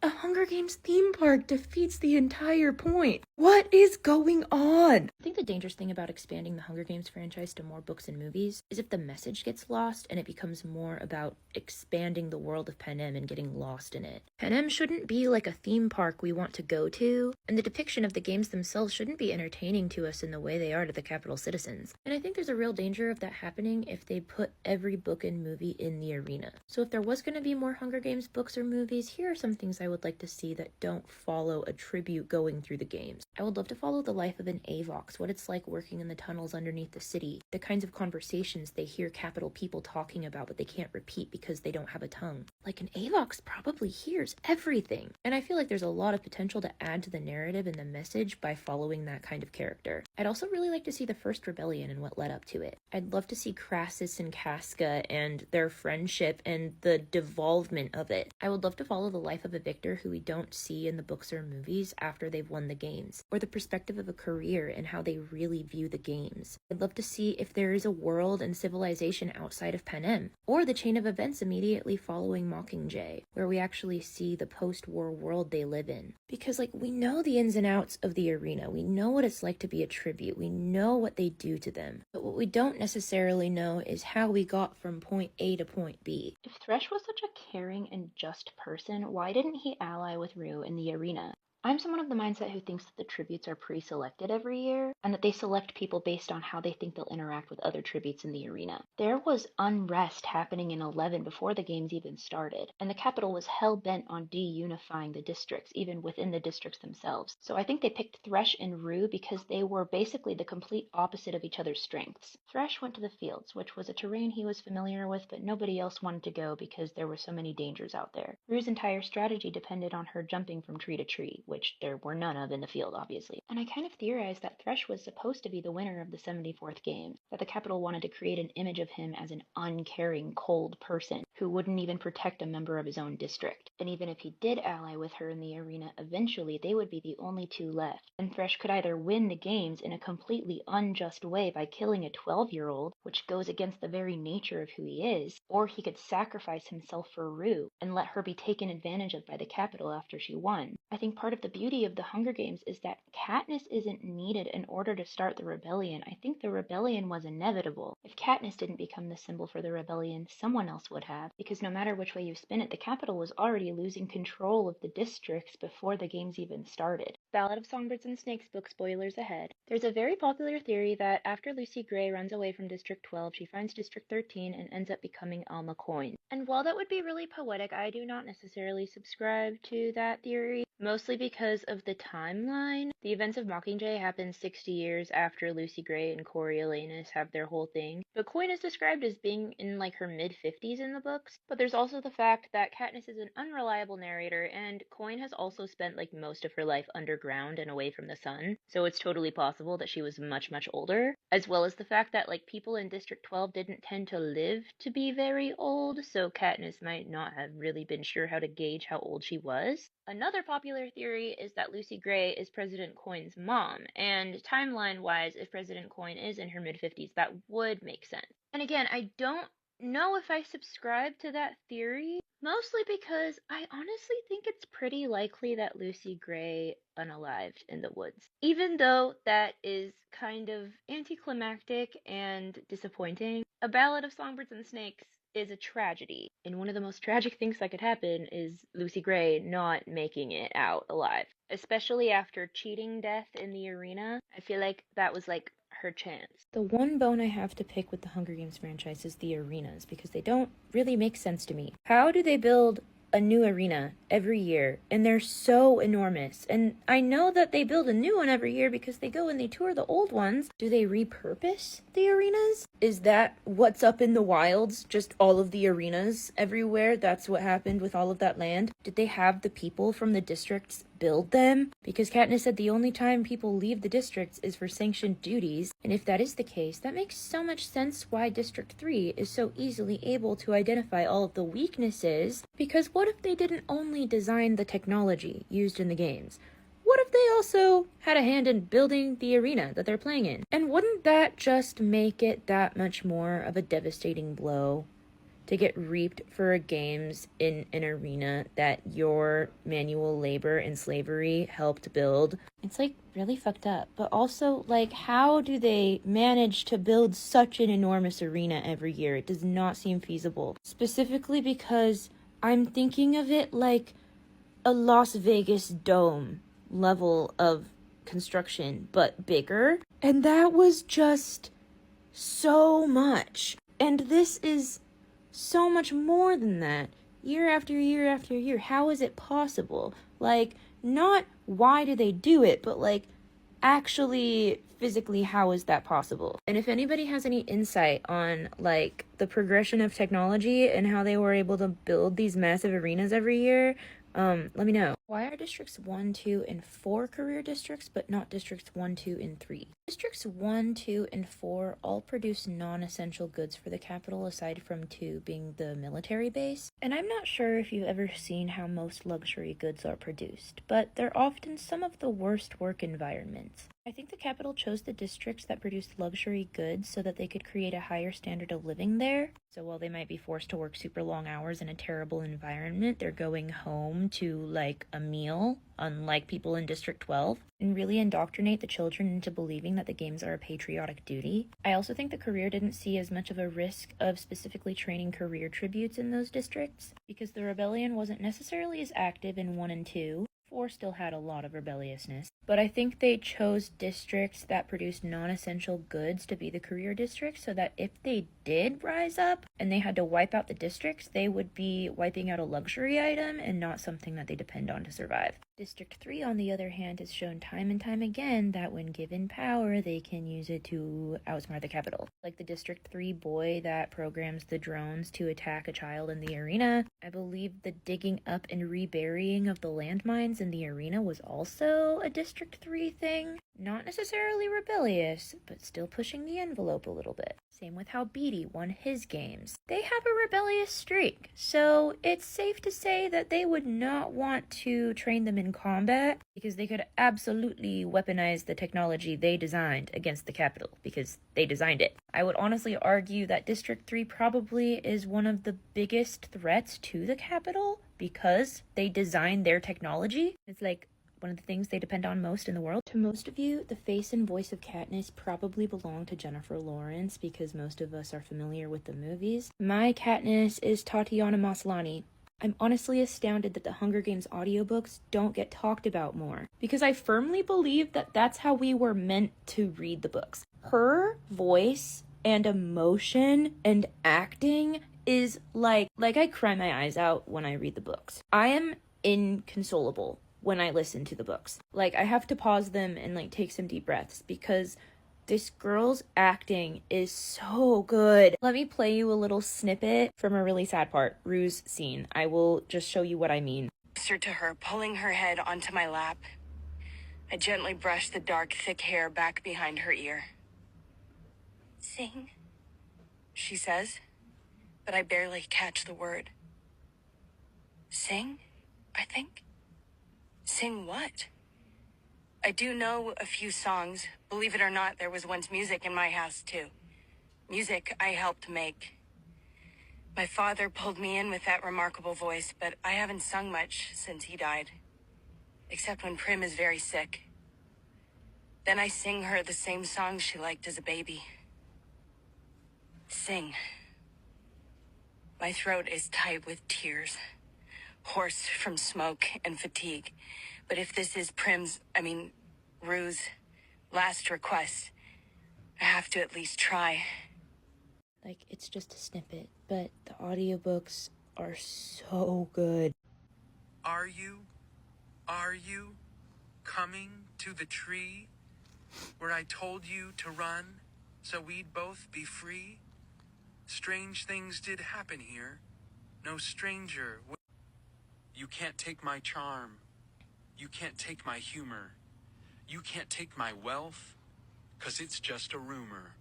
a Hunger Games theme park defeats the entire point. What is going on? I think the dangerous thing about expanding the Hunger Games franchise to more books and movies is if the message gets lost and it becomes more about expanding the world of Panem and getting lost in it. Panem shouldn't be like a theme park we want to go to, and the depiction of the games themselves shouldn't be entertaining to us in the way they are to the capital citizens. And I think there's a real danger of that happening if they put every book and movie in the arena. So if there was going to be more Hunger Games books or movies, here are some things I would like to see that don't follow a tribute going through the games. I would love to follow the life of an Avox, what it's like working in the tunnels underneath the city, the kinds of conversations they hear capital people talking about but they can't repeat because they don't have a tongue. Like an Avox probably hears everything. And I feel like there's a lot of potential to add to the narrative and the message by following that kind of character. I'd also really like to see the first rebellion and what led up to it. I'd love to see Crassus and Casca and their friendship and the devolvement of it. I would love to follow the life of a victor who we don't see in the books or movies after they've won the games, or the perspective of a career and how they really view the games. I'd love to see if there is a world and civilization outside of Panem, or the chain of events immediately following Mockingjay, where we actually see the post-war world they live in. Because like we know the ins and outs of the arena, we know what it's like to be a tribute, we know what they do to them, but what we don't necessarily know is how we got from point A to point B. If Thresh was such a caring and just person, why didn't he ally with Rue in the arena? I'm someone of the mindset who thinks that the tributes are pre-selected every year, and that they select people based on how they think they'll interact with other tributes in the arena. There was unrest happening in 11 before the games even started, and the capital was hell-bent on de-unifying the districts, even within the districts themselves. So I think they picked Thresh and Rue because they were basically the complete opposite of each other's strengths. Thresh went to the fields, which was a terrain he was familiar with, but nobody else wanted to go because there were so many dangers out there. Rue's entire strategy depended on her jumping from tree to tree, which there were none of in the field, obviously. And I kind of theorized that Thresh was supposed to be the winner of the 74th Games, that the Capitol wanted to create an image of him as an uncaring, cold person who wouldn't even protect a member of his own district. And even if he did ally with her in the arena, eventually they would be the only two left. And Thresh could either win the games in a completely unjust way by killing a 12-year-old, which goes against the very nature of who he is, or he could sacrifice himself for Rue and let her be taken advantage of by the Capitol after she won. I think part of the beauty of the Hunger Games is that Katniss isn't needed in order to start the rebellion. I think the rebellion was inevitable. If Katniss didn't become the symbol for the rebellion, someone else would have, because no matter which way you spin it, the Capitol was already losing control of the districts before the games even started. Ballad of Songbirds and Snakes book spoilers ahead. There's a very popular theory that after Lucy Gray runs away from District 12, she finds District 13 and ends up becoming Alma Coin. And while that would be really poetic, I do not necessarily subscribe to that theory, mostly because of the timeline. The events of Mockingjay happen 60 years after Lucy Gray and Coriolanus have their whole thing. But Coin is described as being in like her mid-50s in the books, but there's also the fact that Katniss is an unreliable narrator, and Coin has also spent like most of her life underground and away from the sun, so it's totally possible that she was much, much older, as well as the fact that like people in District 12 didn't tend to live to be very old, so Katniss might not have really been sure how to gauge how old she was. Another popular theory is that Lucy Gray is President Coin's mom, and timeline-wise, if President Coin is in her mid-50s, that would make sense. And again, I don't know if I subscribe to that theory, mostly because I honestly think it's pretty likely that Lucy Gray unalived in the woods. Even though that is kind of anticlimactic and disappointing, A Ballad of Songbirds and Snakes is a tragedy, and one of the most tragic things that could happen is Lucy Gray not making it out alive. Especially after cheating death in the arena, I feel like that was like her chance. The one bone I have to pick with the Hunger Games franchise is the arenas, because they don't really make sense to me. How do they build a new arena every year, and they're so enormous? And I know that they build a new one every year because they go and they tour the old ones. Do they repurpose the arenas? Is that what's up in the wilds? Just all of the arenas everywhere? That's what happened with all of that land? Did they have the people from the districts build them? Because Katniss said the only time people leave the districts is for sanctioned duties, and if that is the case, that makes so much sense why District 3 is so easily able to identify all of the weaknesses, because what if they didn't only design the technology used in the games? What if they also had a hand in building the arena that they're playing in? And wouldn't that just make it that much more of a devastating blow to get reaped for games in an arena that your manual labor and slavery helped build? It's like really fucked up. But also, like, how do they manage to build such an enormous arena every year? It does not seem feasible. Specifically because I'm thinking of it like a Las Vegas dome level of construction, but bigger. And that was just so much. And this is so much more than that. Year after year after year. How is it possible? Like, not why do they do it, but like, actually, physically, how is that possible? And if anybody has any insight on like the progression of technology and how they were able to build these massive arenas every year, let me know. Why are districts 1, 2, and 4 career districts, but not districts 1, 2, and 3? Districts 1, 2, and 4 all produce non-essential goods for the Capitol, aside from 2 being the military base. And I'm not sure if you've ever seen how most luxury goods are produced, but they're often some of the worst work environments. I think the Capitol chose the districts that produced luxury goods so that they could create a higher standard of living there. So while they might be forced to work super long hours in a terrible environment, they're going home to like a meal, unlike people in District 12, and really indoctrinate the children into believing that the games are a patriotic duty. I also think the career didn't see as much of a risk of specifically training career tributes in those districts, because the rebellion wasn't necessarily as active in 1 and 2. 4 still had a lot of rebelliousness, but I think they chose districts that produced non-essential goods to be the career districts so that if they did rise up and they had to wipe out the districts, they would be wiping out a luxury item and not something that they depend on to survive. District 3, on the other hand, has shown time and time again that when given power, they can use it to outsmart the Capitol. Like the District 3 boy that programs the drones to attack a child in the arena. I believe the digging up and reburying of the landmines in the arena was also a District 3 thing. Not necessarily rebellious, but still pushing the envelope a little bit. Same with how Beatty won his games. They have a rebellious streak, so it's safe to say that they would not want to train them in combat because they could absolutely weaponize the technology they designed against the Capitol because they designed it. I would honestly argue that District 3 probably is one of the biggest threats to the Capitol because they designed their technology. It's like one of the things they depend on most in the world. To most of you, the face and voice of Katniss probably belong to Jennifer Lawrence because most of us are familiar with the movies. My Katniss is Tatiana Maslany. I'm honestly astounded that the Hunger Games audiobooks don't get talked about more because I firmly believe that that's how we were meant to read the books. Her voice and emotion and acting is like I cry my eyes out when I read the books. I am inconsolable when I listen to the books. Like, I have to pause them and like take some deep breaths because this girl's acting is so good. Let me play you a little snippet from a really sad part, Rue's scene. I will just show you what I mean. Closer to her, pulling her head onto my lap. I gently brushed the dark, thick hair back behind her ear. Sing, she says, but I barely catch the word. Sing, I think. Sing what? I do know a few songs. Believe it or not, there was once music in my house, too. Music I helped make. My father pulled me in with that remarkable voice, but I haven't sung much since he died. Except when Prim is very sick. Then I sing her the same songs she liked as a baby. Sing. My throat is tight with tears. Hoarse from smoke and fatigue. But if this is Rue's last request, I have to at least try. Like, it's just a snippet, but the audiobooks are so good. Are you coming to the tree where I told you to run so we'd both be free? Strange things did happen here. No stranger. You can't take my charm. You can't take my humor. You can't take my wealth, 'cause it's just a rumor.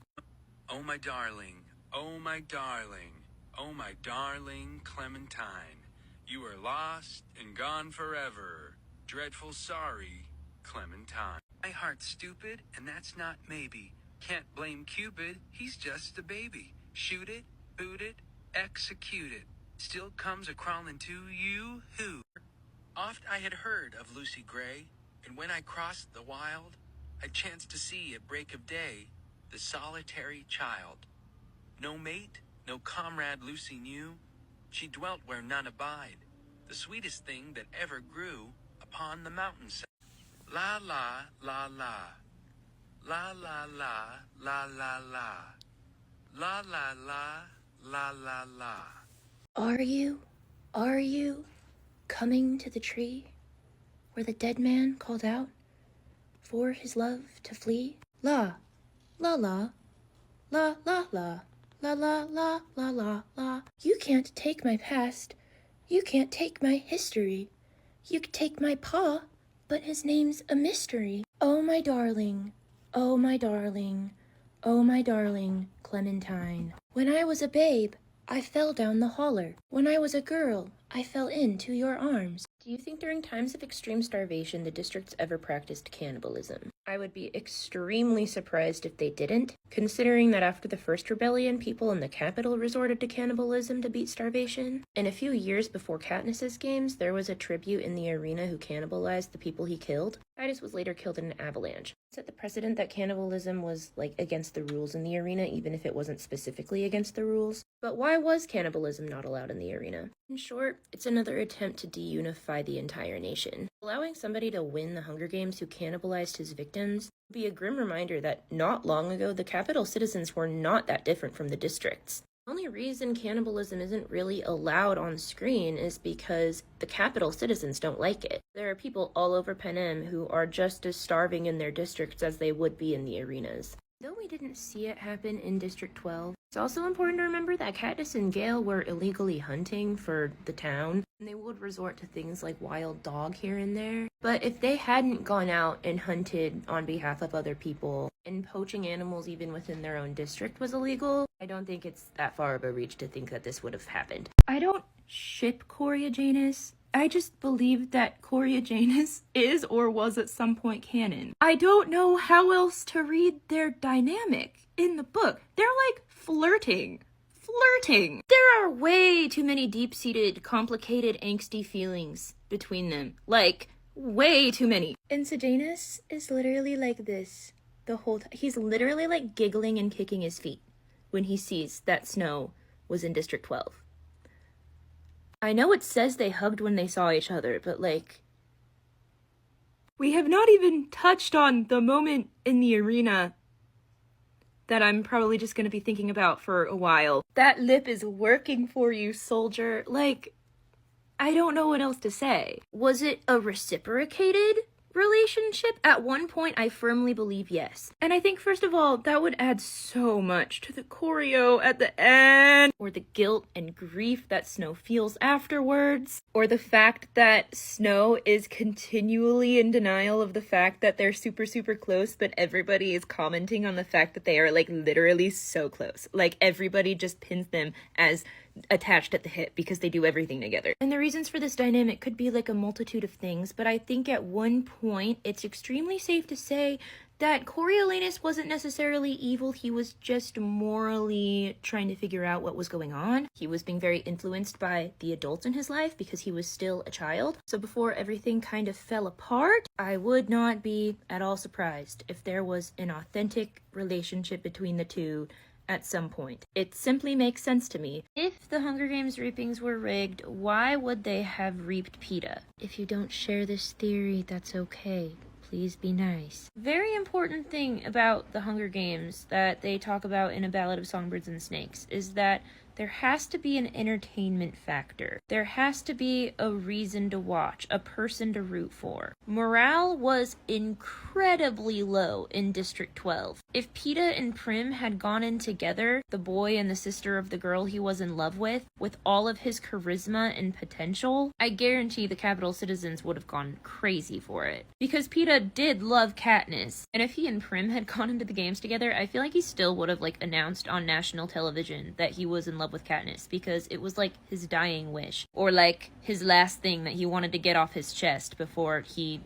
Oh my darling, oh my darling, oh my darling Clementine. You are lost and gone forever. Dreadful sorry, Clementine. My heart's stupid, and that's not maybe. Can't blame Cupid, he's just a baby. Shoot it, boot it, execute it. Still comes a-crawling to you, who? Oft I had heard of Lucy Gray, and when I crossed the wild, I chanced to see at break of day the solitary child. No mate, no comrade Lucy knew. She dwelt where none abide, the sweetest thing that ever grew upon the mountainside. La la la la, la la la la la la, la la la la la la. Are you coming to the tree where the dead man called out for his love to flee? La, la la, la la la, la la la la la la. You can't take my past, you can't take my history. You could take my pa, but his name's a mystery. Oh my darling, oh my darling, oh my darling Clementine. When I was a babe, I fell down the holler. When I was a girl, I fell into your arms. Do you think during times of extreme starvation the districts ever practiced cannibalism? I would be extremely surprised if they didn't, considering that after the first rebellion, people in the capital resorted to cannibalism to beat starvation. And a few years before Katniss's games, there was a tribute in the arena who cannibalized the people he killed. Titus was later killed in an avalanche. It set the precedent that cannibalism was, against the rules in the arena, even if it wasn't specifically against the rules. But why was cannibalism not allowed in the arena? In short, it's another attempt to deunify the entire nation. Allowing somebody to win the Hunger Games who cannibalized his victims would be a grim reminder that not long ago the capital citizens were not that different from the districts. The only reason cannibalism isn't really allowed on screen is because the capital citizens don't like it. There are people all over Panem who are just as starving in their districts as they would be in the arenas. Though we didn't see it happen in District 12, it's also important to remember that Katniss and Gale were illegally hunting for the town, and they would resort to things like wild dog here and there. But if they hadn't gone out and hunted on behalf of other people, and poaching animals even within their own district was illegal, I don't think it's that far of a reach to think that this would have happened. I don't ship Coriolanus. I just believe that Coriolanus is or was at some point canon. I don't know how else to read their dynamic in the book. They're like flirting. There are way too many deep-seated, complicated, angsty feelings between them. Like, way too many. And Sejanus is literally like this the whole time. He's literally like giggling and kicking his feet when he sees that Snow was in District 12. I know it says they hugged when they saw each other, but like, we have not even touched on the moment in the arena that I'm probably just going to be thinking about for a while. That lip is working for you, soldier. Like, I don't know what else to say. Was it a reciprocated relationship? At one point, I firmly believe yes. And I think, first of all, that would add so much to the choreo at the end. Or the guilt and grief that Snow feels afterwards. Or the fact that Snow is continually in denial of the fact that they're super, super close, but everybody is commenting on the fact that they are, like, literally so close. Like, everybody just pins them as attached at the hip because they do everything together. And the reasons for this dynamic could be like a multitude of things, but I think at one point it's extremely safe to say that Coriolanus wasn't necessarily evil. He was just morally trying to figure out what was going on. He was being very influenced by the adults in his life because he was still a child. So before everything kind of fell apart, I would not be at all surprised if there was an authentic relationship between the two at some point. It simply makes sense to me. If the Hunger Games reapings were rigged, why would they have reaped Peeta? If you don't share this theory, that's okay. Please be nice. Very important thing about the Hunger Games that they talk about in A Ballad of Songbirds and Snakes is that there has to be an entertainment factor. There has to be a reason to watch, a person to root for. Morale was incredibly low in District 12. If Peeta and Prim had gone in together, the boy and the sister of the girl he was in love with all of his charisma and potential, I guarantee the capital citizens would have gone crazy for it. Because Peeta did love Katniss, and if he and Prim had gone into the games together, I feel like he still would have announced on national television that he was in love with Katniss, because it was like his dying wish, or like his last thing that he wanted to get off his chest before he,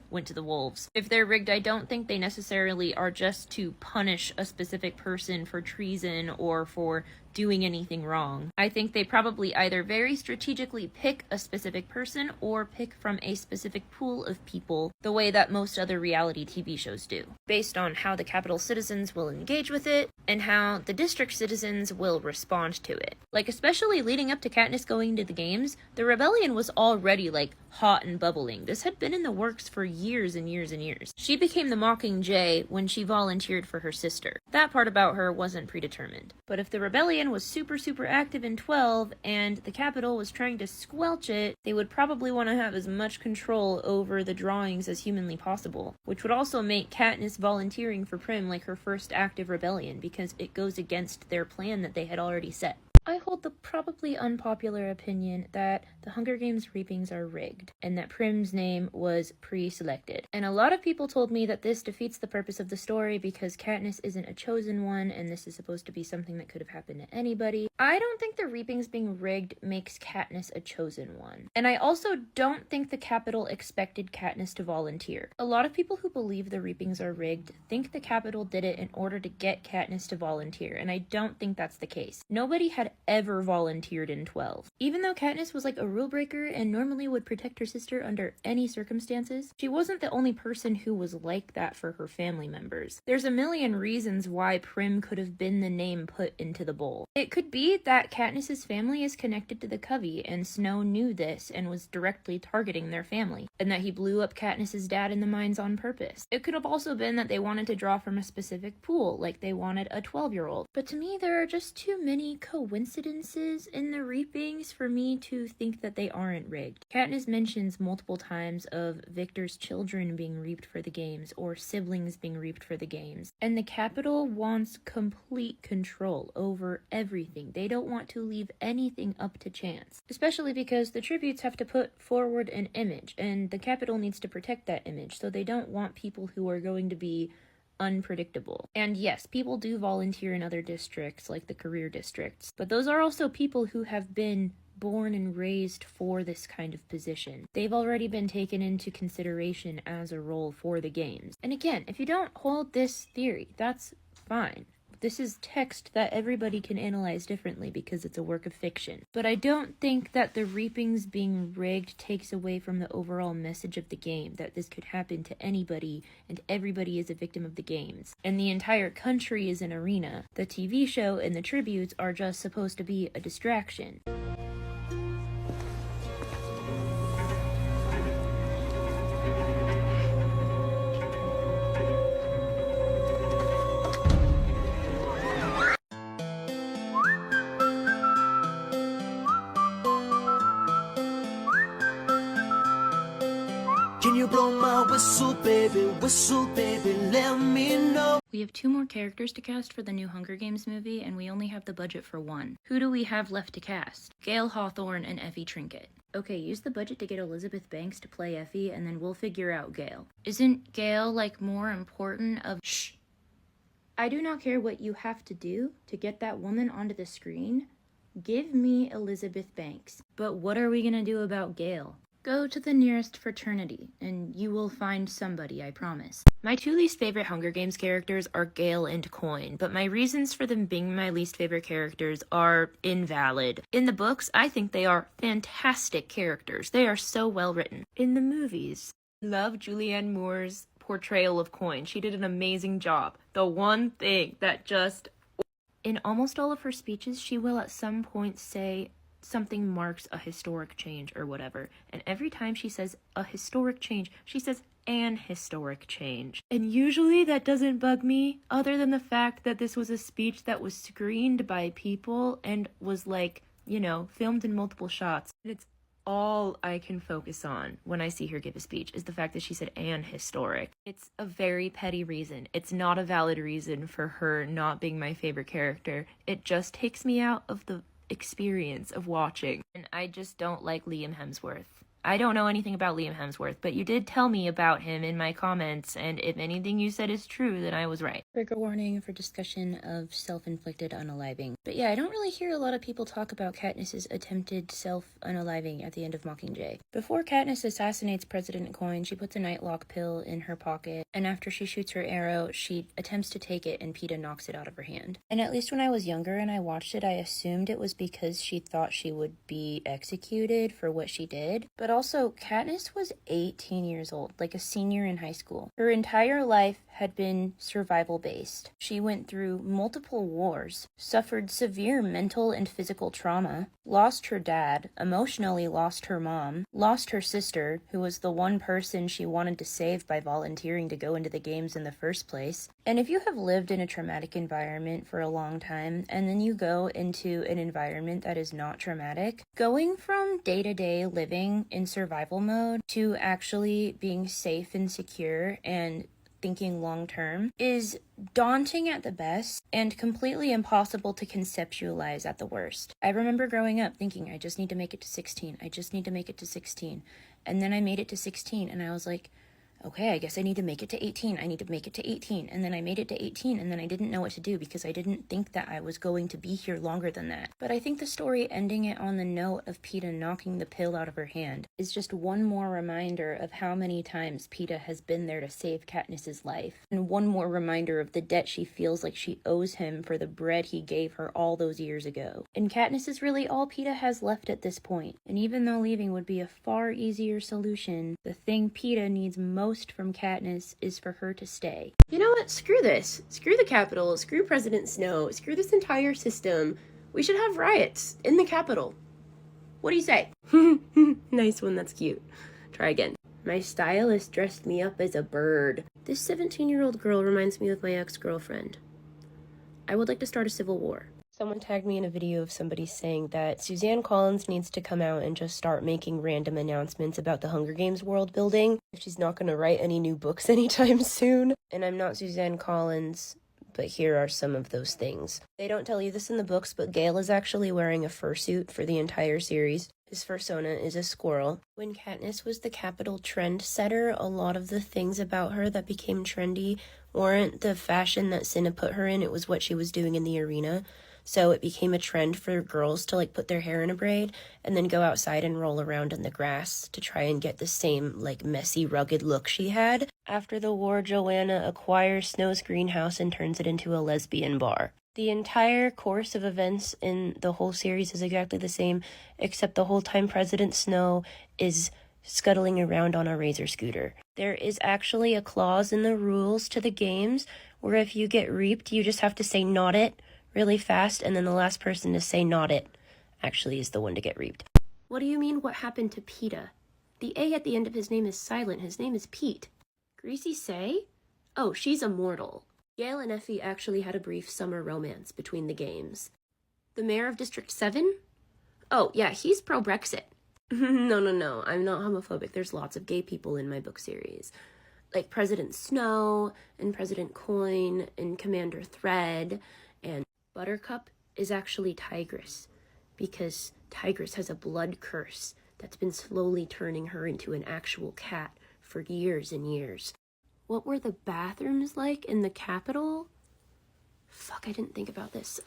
went to the wolves. If they're rigged, I don't think they necessarily are just to punish a specific person for treason or for doing anything wrong. I think they probably either very strategically pick a specific person or pick from a specific pool of people, the way that most other reality TV shows do, based on how the capital citizens will engage with it and how the district citizens will respond to it. Especially leading up to Katniss going to the games, the rebellion was already hot and bubbling. This had been in the works for years and years and years. She became the Mockingjay when she volunteered for her sister. That part about her wasn't predetermined. But if the rebellion was super, super active in 12 and the capital was trying to squelch it, they would probably want to have as much control over the drawings as humanly possible, which would also make Katniss volunteering for Prim her first active rebellion, because it goes against their plan that they had already set. I hold the probably unpopular opinion that the Hunger Games reapings are rigged, and that Prim's name was pre-selected. And a lot of people told me that this defeats the purpose of the story because Katniss isn't a chosen one, and this is supposed to be something that could have happened to anybody. I don't think the reapings being rigged makes Katniss a chosen one. And I also don't think the Capitol expected Katniss to volunteer. A lot of people who believe the reapings are rigged think the Capitol did it in order to get Katniss to volunteer, and I don't think that's the case. Nobody had ever volunteered in 12. Even though Katniss was like a rule breaker and normally would protect her sister under any circumstances, she wasn't the only person who was like that for her family members. There's a million reasons why Prim could have been the name put into the bowl. It could be that Katniss's family is connected to the Covey, and Snow knew this and was directly targeting their family, and that he blew up Katniss's dad in the mines on purpose. It could have also been that they wanted to draw from a specific pool, like they wanted a 12-year-old. But to me, there are just too many coincidences in the reapings for me to think that they aren't rigged. Katniss mentions multiple times of Victor's children being reaped for the games, or siblings being reaped for the games. And the Capitol wants complete control over everything. They don't want to leave anything up to chance. Especially because the tributes have to put forward an image, and the Capitol needs to protect that image, so they don't want people who are going to be unpredictable. And yes, people do volunteer in other districts, like the career districts, but those are also people who have been born and raised for this kind of position. They've already been taken into consideration as a role for the games. And again, if you don't hold this theory, that's fine. This is text that everybody can analyze differently because it's a work of fiction. But I don't think that the reapings being rigged takes away from the overall message of the game, that this could happen to anybody and everybody is a victim of the games. And the entire country is an arena. The TV show and the tributes are just supposed to be a distraction. Can you blow my whistle, baby, let me know. We have 2 more characters to cast for the new Hunger Games movie, and we only have the budget for 1. Who do we have left to cast? Gale Hawthorne and Effie Trinket. Okay, use the budget to get Elizabeth Banks to play Effie, and then we'll figure out Gale. Isn't Gale, like, more important of— Shh! I do not care what you have to do to get that woman onto the screen. Give me Elizabeth Banks. But what are we gonna do about Gale? Go to the nearest fraternity, and you will find somebody, I promise. My 2 least favorite Hunger Games characters are Gale and Coin, but my reasons for them being my least favorite characters are invalid. In the books, I think they are fantastic characters. They are so well written. In the movies, love Julianne Moore's portrayal of Coin. She did an amazing job. The one thing that just— in almost all of her speeches, she will at some point say something marks a historic change or whatever. And every time she says a historic change, she says an historic change. And usually that doesn't bug me, other than the fact that this was a speech that was screened by people and was like, you know, filmed in multiple shots. And it's all I can focus on when I see her give a speech is the fact that she said an historic. It's a very petty reason. It's not a valid reason for her not being my favorite character. It just takes me out of the experience of watching. And I just don't like Liam Hemsworth. I don't know anything about Liam Hemsworth, but you did tell me about him in my comments, and if anything you said is true, then I was right. Trigger warning for discussion of self-inflicted unaliving. But yeah, I don't really hear a lot of people talk about Katniss's attempted self-unaliving at the end of Mockingjay. Before Katniss assassinates President Coin, she puts a nightlock pill in her pocket, and after she shoots her arrow, she attempts to take it, and Peeta knocks it out of her hand. And at least when I was younger and I watched it, I assumed it was because she thought she would be executed for what she did. But also, Katniss was 18 years old, like a senior in high school. Her entire life had been survival-based. She went through multiple wars, suffered severe mental and physical trauma, lost her dad, emotionally lost her mom, lost her sister, who was the one person she wanted to save by volunteering to go into the games in the first place. And if you have lived in a traumatic environment for a long time, and then you go into an environment that is not traumatic, going from day-to-day living in survival mode to actually being safe and secure and thinking long term is daunting at the best and completely impossible to conceptualize at the worst. I remember growing up thinking, I just need to make it to 16. I just need to make it to 16. And then I made it to 16 and I was like, okay, I guess I need to make it to 18. I need to make it to 18. And then I made it to 18, and then I didn't know what to do because I didn't think that I was going to be here longer than that. But I think the story ending it on the note of Peeta knocking the pill out of her hand is just one more reminder of how many times Peeta has been there to save Katniss's life. And one more reminder of the debt she feels like she owes him for the bread he gave her all those years ago. And Katniss is really all Peeta has left at this point. And even though leaving would be a far easier solution, the thing Peeta needs most from Katniss is for her to stay. You know what? Screw this. Screw the Capitol. Screw President Snow. Screw this entire system. We should have riots in the Capitol. What do you say? Nice one. That's cute. Try again. My stylist dressed me up as a bird. This 17-year-old girl reminds me of my ex-girlfriend. I would like to start a civil war. Someone tagged me in a video of somebody saying that Suzanne Collins needs to come out and just start making random announcements about the Hunger Games world building if she's not going to write any new books anytime soon. And I'm not Suzanne Collins, but here are some of those things. They don't tell you this in the books, but Gale is actually wearing a fursuit for the entire series. His fursona is a squirrel. When Katniss was the Capitol trendsetter, a lot of the things about her that became trendy weren't the fashion that Cinna put her in, it was what she was doing in the arena. So it became a trend for girls to like put their hair in a braid and then go outside and roll around in the grass to try and get the same like messy, rugged look she had. After the war, Joanna acquires Snow's greenhouse and turns it into a lesbian bar. The entire course of events in the whole series is exactly the same, except the whole time President Snow is scuttling around on a razor scooter. There is actually a clause in the rules to the games where if you get reaped, you just have to say "not it" really fast, and then the last person to say "not it" actually is the one to get reaped. What do you mean, what happened to Peeta? The A at the end of his name is silent. His name is Pete. Greasy Say? Oh, she's immortal. Gale and Effie actually had a brief summer romance between the games. The mayor of District 7? Oh, yeah, he's pro-Brexit. No, I'm not homophobic. There's lots of gay people in my book series. Like President Snow, and President Coin, and Commander Thread, and Buttercup is actually Tigress, because Tigress has a blood curse that's been slowly turning her into an actual cat for years and years. What were the bathrooms like in the Capitol? Fuck, I didn't think about this.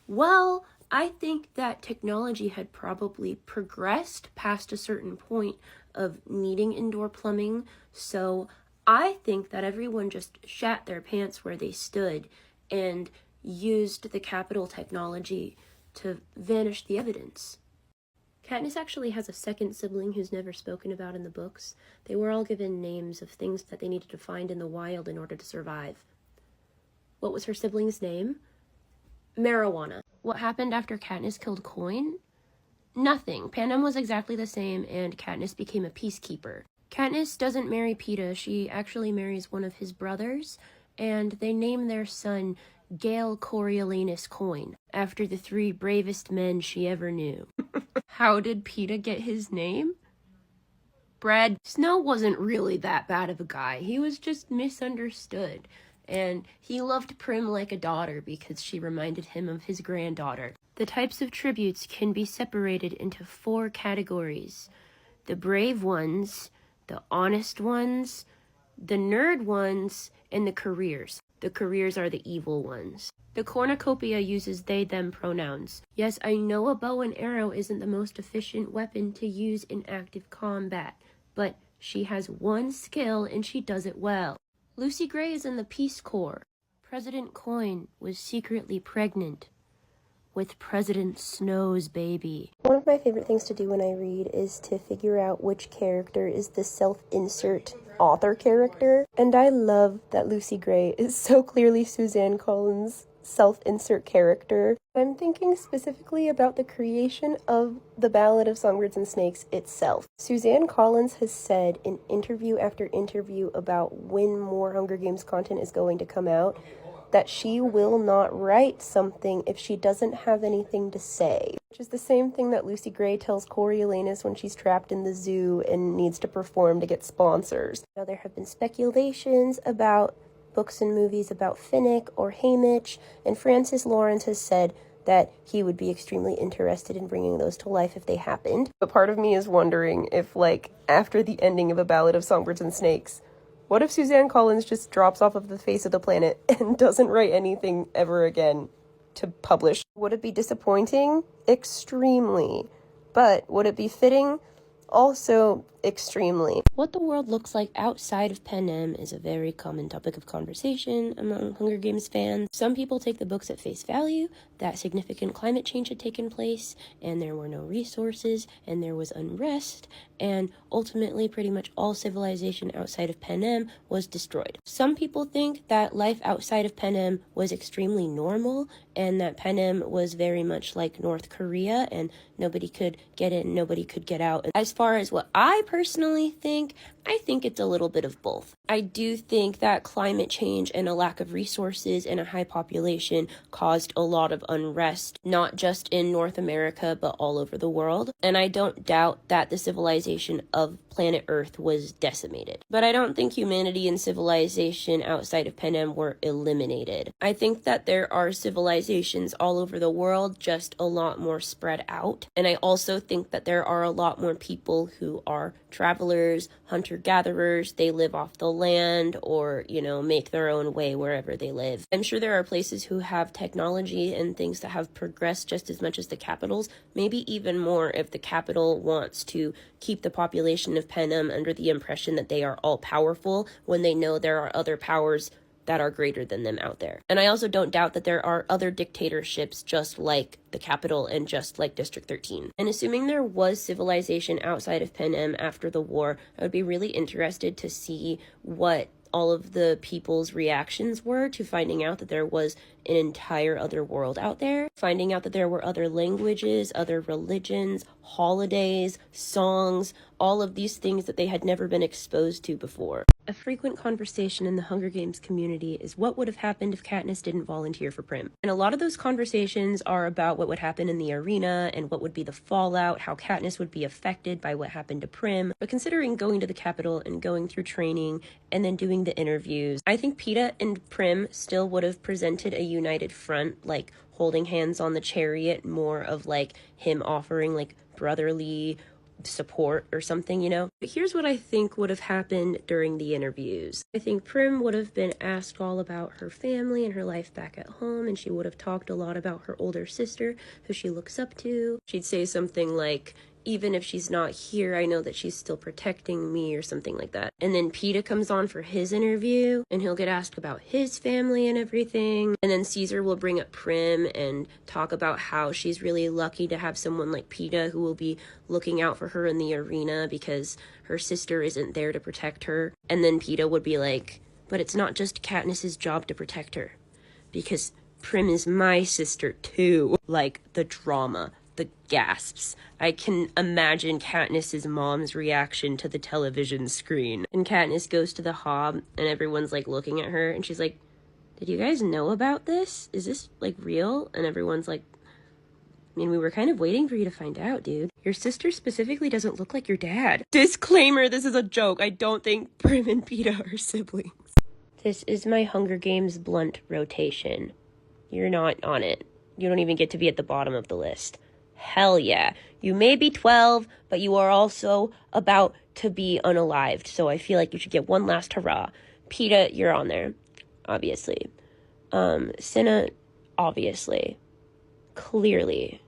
Well, I think that technology had probably progressed past a certain point of needing indoor plumbing, so I think that everyone just shat their pants where they stood and used the Capitol technology to vanish the evidence. Katniss actually has a second sibling who's never spoken about in the books. They were all given names of things that they needed to find in the wild in order to survive. What was her sibling's name? Marijuana. What happened after Katniss killed Coin? Nothing. Panem was exactly the same, and Katniss became a peacekeeper. Katniss doesn't marry Peeta. She actually marries one of his brothers, and they name their son Gale Coriolanus Coin, after the 3 bravest men she ever knew. How did Peeta get his name? Brad, Snow wasn't really that bad of a guy. He was just misunderstood. And he loved Prim like a daughter because she reminded him of his granddaughter. The types of tributes can be separated into 4 categories. The brave ones, the honest ones, the nerd ones, and the careers. The careers are the evil ones. The cornucopia uses they-them pronouns. Yes, I know a bow and arrow isn't the most efficient weapon to use in active combat, but she has one skill and she does it well. Lucy Gray is in the Peace Corps. President Coin was secretly pregnant with President Snow's baby. One of my favorite things to do when I read is to figure out which character is the self-insert author character. And I love that Lucy Gray is so clearly Suzanne Collins' self-insert character. I'm thinking specifically about the creation of the Ballad of Songbirds and Snakes itself. Suzanne Collins has said in interview after interview about when more Hunger Games content is going to come out that she will not write something if she doesn't have anything to say. Which is the same thing that Lucy Gray tells Coriolanus when she's trapped in the zoo and needs to perform to get sponsors. Now, there have been speculations about books and movies about Finnick or Haymitch, and Francis Lawrence has said that he would be extremely interested in bringing those to life if they happened. But part of me is wondering if, like, after the ending of A Ballad of Songbirds and Snakes, What if Suzanne Collins just drops off of the face of the planet and doesn't write anything ever again to publish? Would it be disappointing? Extremely. But would it be fitting? Also extremely. What the world looks like outside of Panem is a very common topic of conversation among Hunger Games fans. Some people take the books at face value, that significant climate change had taken place, and there were no resources, and there was unrest, and ultimately pretty much all civilization outside of Panem was destroyed. Some people think that life outside of Panem was extremely normal, and that Panem was very much like North Korea, and nobody could get in, nobody could get out. As far as what I personally think, I think it's a little bit of both. I do think that climate change and a lack of resources and a high population caused a lot of unrest, not just in North America, but all over the world. And I don't doubt that the civilization of planet Earth was decimated. But I don't think humanity and civilization outside of Panem were eliminated. I think that there are civilizations all over the world, just a lot more spread out. And I also think that there are a lot more people who are travelers, hunter-gatherers. They live off the land or, make their own way wherever they live. I'm sure there are places who have technology and things that have progressed just as much as the capitals, maybe even more if the capital wants to keep the population of Panem under the impression that they are all powerful when they know there are other powers that are greater than them out there. And I also don't doubt that there are other dictatorships just like the capital and just like District 13. And assuming there was civilization outside of Panem after the war, I would be really interested to see what all of the people's reactions were to finding out that there was an entire other world out there, finding out that there were other languages, other religions, holidays, songs, all of these things that they had never been exposed to before. A frequent conversation in the Hunger Games community is what would have happened if Katniss didn't volunteer for Prim. And a lot of those conversations are about what would happen in the arena and what would be the fallout, how Katniss would be affected by what happened to Prim. But considering going to the Capitol and going through training and then doing the interviews, I think Peeta and Prim still would have presented a united front, like holding hands on the chariot, more of like him offering like brotherly support or something, But here's what I think would have happened during the interviews. I think Prim would have been asked all about her family and her life back at home, and she would have talked a lot about her older sister, who she looks up to. She'd say something like, even if she's not here, I know that she's still protecting me, or something like that. And then Peeta comes on for his interview, and he'll get asked about his family and everything. And then Caesar will bring up Prim and talk about how she's really lucky to have someone like Peeta who will be looking out for her in the arena because her sister isn't there to protect her. And then Peeta would be like, but it's not just Katniss's job to protect her, because Prim is my sister too. Like, the drama, the gasps. I can imagine Katniss's mom's reaction to the television screen. And Katniss goes to the Hob, and everyone's like looking at her, and she's like, did you guys know about this? Is this like real? And everyone's like, I mean, we were kind of waiting for you to find out, dude. Your sister specifically doesn't look like your dad. Disclaimer, this is a joke. I don't think Prim and Peeta are siblings. This is my Hunger Games blunt rotation. You're not on it. You don't even get to be at the bottom of the list. Hell yeah. You may be 12, but you are also about to be unalived, so I feel like you should get one last hurrah. Peeta, you're on there, obviously. Cinna, obviously. Clearly.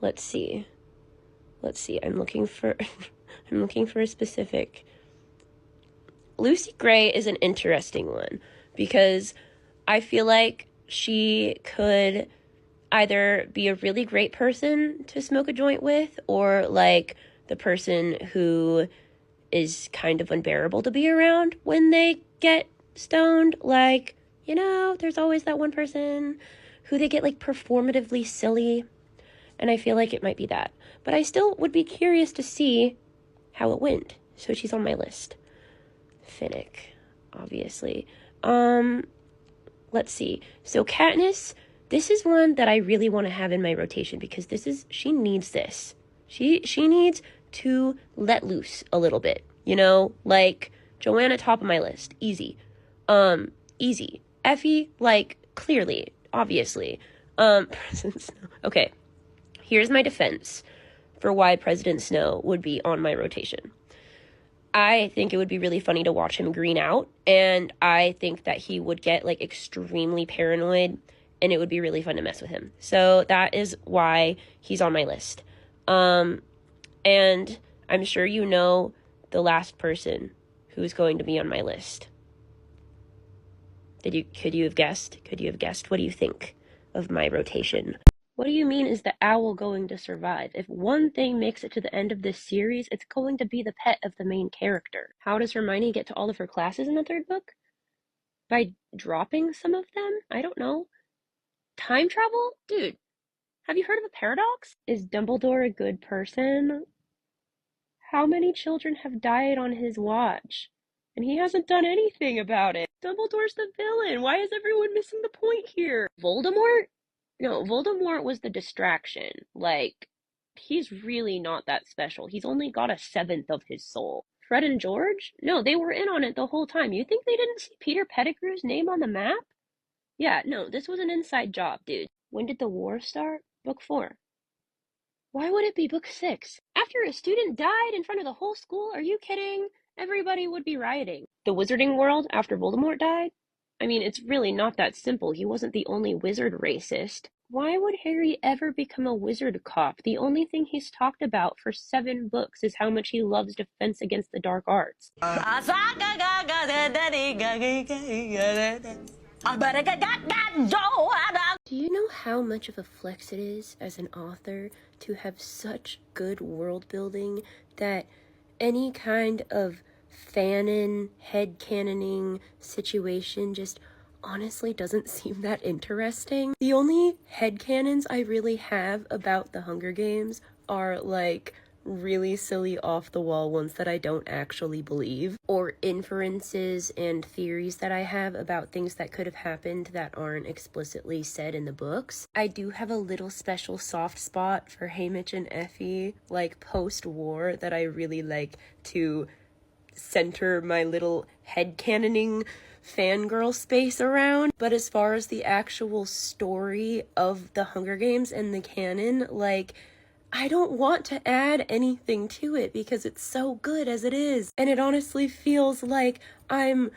Let's see. I'm looking for a specific. Lucy Gray is an interesting one because I feel like she could either be a really great person to smoke a joint with, or like the person who is kind of unbearable to be around when they get stoned. Like, there's always that one person who they get like performatively silly, and I feel like it might be that. But I still would be curious to see how it went. So she's on my list. Finnick, obviously. Let's see. So Katniss, this is one that I really want to have in my rotation because she needs this. She needs to let loose a little bit, like Joanna, top of my list. Easy. Easy. Effie, like, clearly, obviously. President Snow. Okay. Here's my defense for why President Snow would be on my rotation. I think it would be really funny to watch him green out, and I think that he would get like extremely paranoid, and it would be really fun to mess with him. So that is why he's on my list. And I'm sure you know the last person who's going to be on my list. Could you have guessed? What do you think of my rotation? What do you mean is the owl going to survive? If one thing makes it to the end of this series, it's going to be the pet of the main character. How does Hermione get to all of her classes in the third book? By dropping some of them? I don't know. Time travel? Dude, have you heard of a paradox? Is Dumbledore a good person? How many children have died on his watch? And he hasn't done anything about it. Dumbledore's the villain. Why is everyone missing the point here? Voldemort? No, Voldemort was the distraction. Like, he's really not that special. He's only got a seventh of his soul. Fred and George? No, they were in on it the whole time. You think they didn't see Peter Pettigrew's name on the map? Yeah, no, this was an inside job, dude. When did the war start? Book 4. Why would it be book 6? After a student died in front of the whole school? Are you kidding? Everybody would be rioting. The Wizarding World after Voldemort died? I mean, it's really not that simple. He wasn't the only wizard racist. Why would Harry ever become a wizard cop? The only thing he's talked about for 7 books is how much he loves Defense Against the Dark Arts. Do you know how much of a flex it is as an author to have such good world building that any kind of fanon, headcanoning situation just honestly doesn't seem that interesting? The only headcanons I really have about the Hunger Games are like really silly off-the-wall ones that I don't actually believe, or inferences and theories that I have about things that could have happened that aren't explicitly said in the books. I do have a little special soft spot for Haymitch and Effie, like post-war, that I really like to center my little headcanoning fangirl space around. But as far as the actual story of the Hunger Games and the canon, like, I don't want to add anything to it because it's so good as it is. And it honestly feels like I'm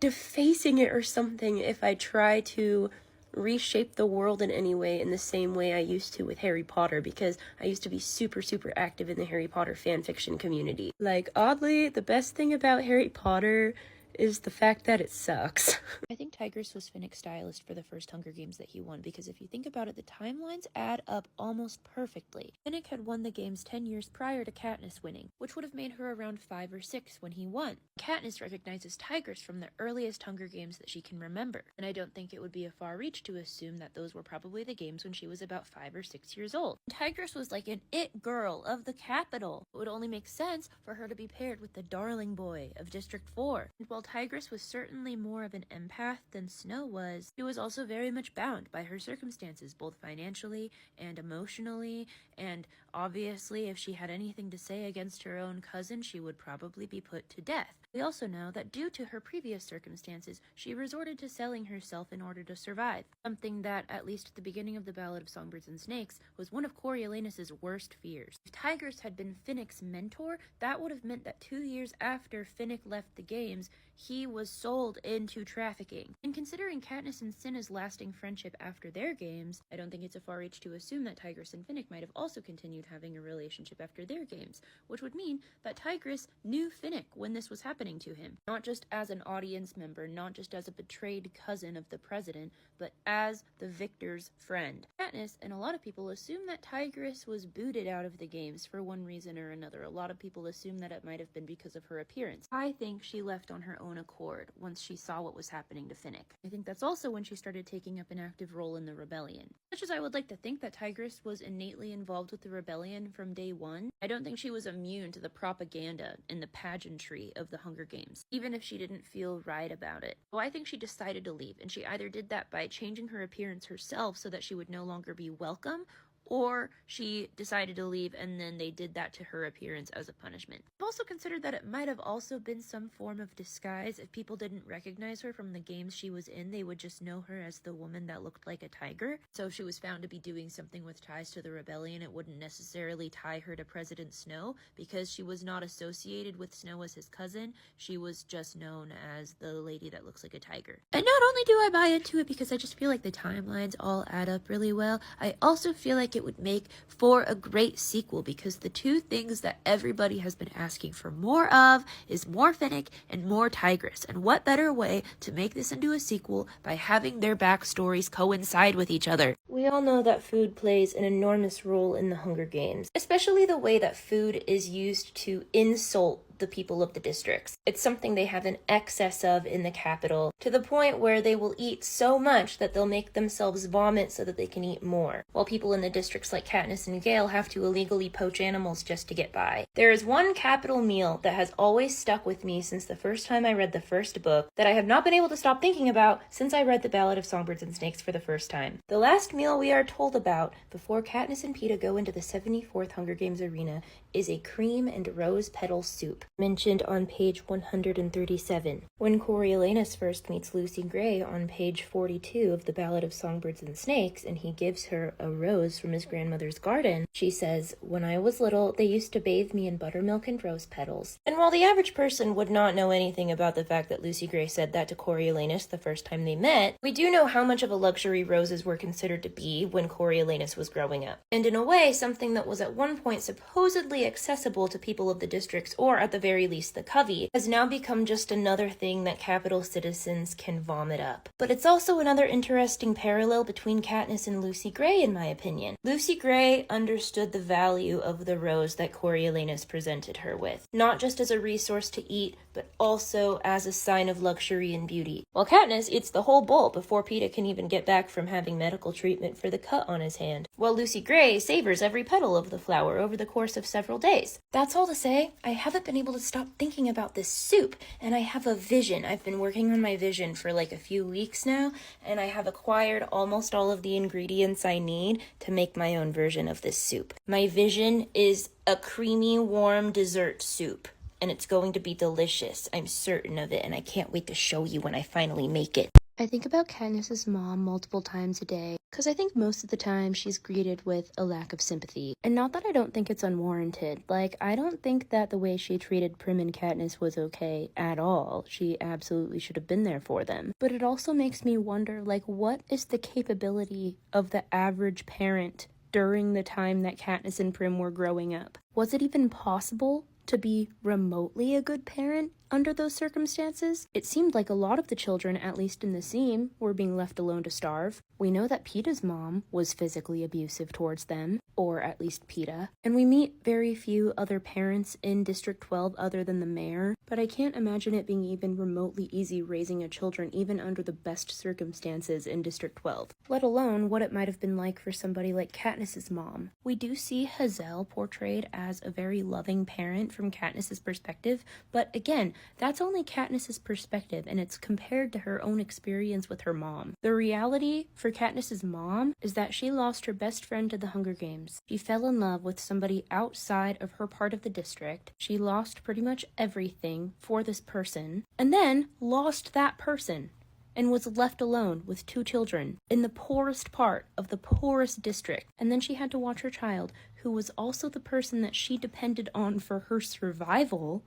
defacing it or something if I try to reshape the world in any way in the same way I used to with Harry Potter, because I used to be super active in the Harry Potter fanfiction community. Like, oddly, the best thing about Harry Potter is the fact that it sucks. I think Tigris was Finnick's stylist for the first Hunger Games that he won, because if you think about it, the timelines add up almost perfectly. Finnick had won the games 10 years prior to Katniss winning, which would have made her around 5 or 6 when he won. Katniss recognizes Tigris from the earliest Hunger Games that she can remember, and I don't think it would be a far reach to assume that those were probably the games when she was about 5 or 6 years old. Tigris was like an it girl of the capital. It would only make sense for her to be paired with the darling boy of District 4. And while Tigris was certainly more of an empath than Snow was, she was also very much bound by her circumstances, both financially and emotionally, and obviously if she had anything to say against her own cousin, she would probably be put to death. We also know that due to her previous circumstances, she resorted to selling herself in order to survive, something that, at least at the beginning of the Ballad of Songbirds and Snakes, was one of Coriolanus' worst fears. If Tigris had been Finnick's mentor, that would have meant that 2 years after Finnick left the games, he was sold into trafficking. And considering Katniss and Cinna's lasting friendship after their games, I don't think it's a far reach to assume that Tigris and Finnick might have also continued having a relationship after their games, which would mean that Tigris knew Finnick when this was happening to him, not just as an audience member, not just as a betrayed cousin of the president, but as the victor's friend. Katniss and a lot of people assume that Tigris was booted out of the games for one reason or another. A lot of people assume that it might have been because of her appearance. I think she left on her own accord once she saw what was happening to Finnick. I think that's also when she started taking up an active role in the rebellion. Much as I would like to think that Tigris was innately involved with the rebellion from day one, I don't think she was immune to the propaganda and the pageantry of the Hunger Games, even if she didn't feel right about it. So I think she decided to leave, and she either did that by changing her appearance herself so that she would no longer be welcome, or she decided to leave and then they did that to her appearance as a punishment. I've also considered that it might have also been some form of disguise. If people didn't recognize her from the games she was in, they would just know her as the woman that looked like a tiger. So if she was found to be doing something with ties to the rebellion, it wouldn't necessarily tie her to President Snow, because she was not associated with Snow as his cousin. She was just known as the lady that looks like a tiger. And not only do I buy into it because I just feel like the timelines all add up really well, I also feel like it would make for a great sequel, because the two things that everybody has been asking for more of is more Finnick and more Tigress. And what better way to make this into a sequel by having their backstories coincide with each other? We all know that food plays an enormous role in the Hunger Games, especially the way that food is used to insult the people of the districts. It's something they have an excess of in the capital, to the point where they will eat so much that they'll make themselves vomit so that they can eat more, while people in the districts like Katniss and Gale have to illegally poach animals just to get by. There is one capital meal that has always stuck with me since the first time I read the first book that I have not been able to stop thinking about since I read The Ballad of Songbirds and Snakes for the first time. The last meal we are told about before Katniss and Peeta go into the 74th Hunger Games arena is a cream and rose petal soup, mentioned on page 137. When Coriolanus first meets Lucy Gray on page 42 of The Ballad of Songbirds and Snakes, and he gives her a rose from his grandmother's garden, she says, "When I was little, they used to bathe me in buttermilk and rose petals." And while the average person would not know anything about the fact that Lucy Gray said that to Coriolanus the first time they met, we do know how much of a luxury roses were considered to be when Coriolanus was growing up. And in a way, something that was at one point supposedly accessible to people of the districts, or at the very least the Covey, has now become just another thing that capital citizens can vomit up. But it's also another interesting parallel between Katniss and Lucy Gray, in my opinion. Lucy Gray understood the value of the rose that Coriolanus presented her with, not just as a resource to eat, but also as a sign of luxury and beauty. While Katniss eats the whole bowl before Peeta can even get back from having medical treatment for the cut on his hand, while Lucy Gray savors every petal of the flower over the course of several days. That's all to say, I haven't been able to stop thinking about this soup, and I have a vision. I've been working on my vision for like a few weeks now, and I have acquired almost all of the ingredients I need to make my own version of this soup. My vision is a creamy, warm dessert soup, and it's going to be delicious. I'm certain of it, and I can't wait to show you when I finally make it. I think about Katniss's mom multiple times a day, because I think most of the time she's greeted with a lack of sympathy. And not that I don't think it's unwarranted. Like, I don't think that the way she treated Prim and Katniss was okay at all. She absolutely should have been there for them. But it also makes me wonder, like, what is the capability of the average parent during the time that Katniss and Prim were growing up? Was it even possible to be remotely a good parent under those circumstances? It seemed like a lot of the children, at least in the scene, were being left alone to starve. We know that Peeta's mom was physically abusive towards them, or at least Peeta, and we meet very few other parents in District 12 other than the mayor, but I can't imagine it being even remotely easy raising a children even under the best circumstances in District 12, let alone what it might have been like for somebody like Katniss's mom. We do see Hazel portrayed as a very loving parent from Katniss's perspective, but again, that's only Katniss's perspective, and it's compared to her own experience with her mom. The reality for Katniss's mom is that she lost her best friend to the Hunger Games. She fell in love with somebody outside of her part of the district. She lost pretty much everything for this person, and then lost that person, and was left alone with 2 children in the poorest part of the poorest district. And then she had to watch her child, who was also the person that she depended on for her survival.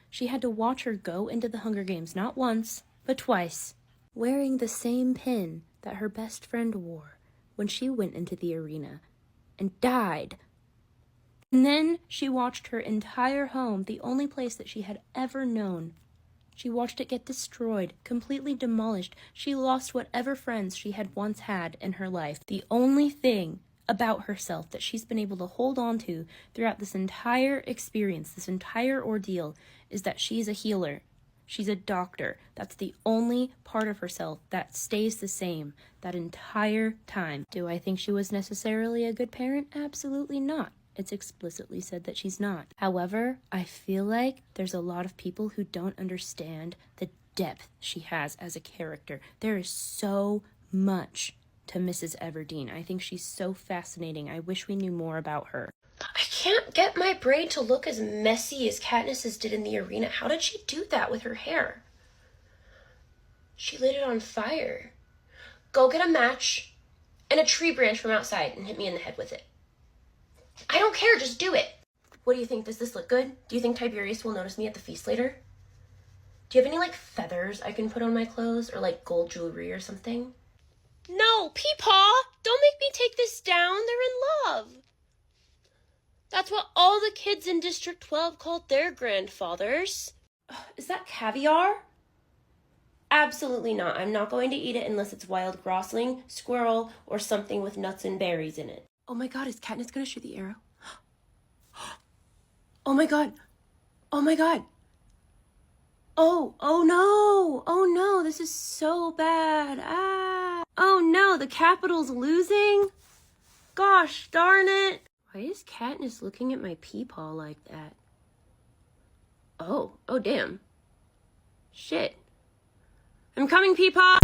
She had to watch her go into the Hunger Games not once, but twice, wearing the same pin that her best friend wore when she went into the arena and died. And then she watched her entire home, the only place that she had ever known, she watched it get destroyed, completely demolished. She lost whatever friends she had once had in her life. The only thing about herself that she's been able to hold on to throughout this entire experience, this entire ordeal, is that she's a healer. She's a doctor. That's the only part of herself that stays the same that entire time. Do I think she was necessarily a good parent? Absolutely not. It's explicitly said that she's not. However, I feel like there's a lot of people who don't understand the depth she has as a character. There is so much to Mrs. Everdeen. I think she's so fascinating. I wish we knew more about her. I can't get my braid to look as messy as Katniss's did in the arena. How did she do that with her hair? She lit it on fire. Go get a match and a tree branch from outside and hit me in the head with it. I don't care, just do it. What do you think? Does this look good? Do you think Tiberius will notice me at the feast later? Do you have any, like, feathers I can put on my clothes? Or, like, gold jewelry or something? No, Peepaw! Don't make me take this down. They're in love. That's what all the kids in District 12 called their grandfathers. Is that caviar? Absolutely not. I'm not going to eat it unless it's wild grosling, squirrel, or something with nuts and berries in it. Oh my god, is Katniss gonna shoot the arrow? Oh my god. Oh my god. Oh no, this is so bad. Oh no, the Capitol's losing? Gosh darn it. Why is Katniss looking at my peepaw like that? Oh damn. Shit. I'm coming, Peepaw!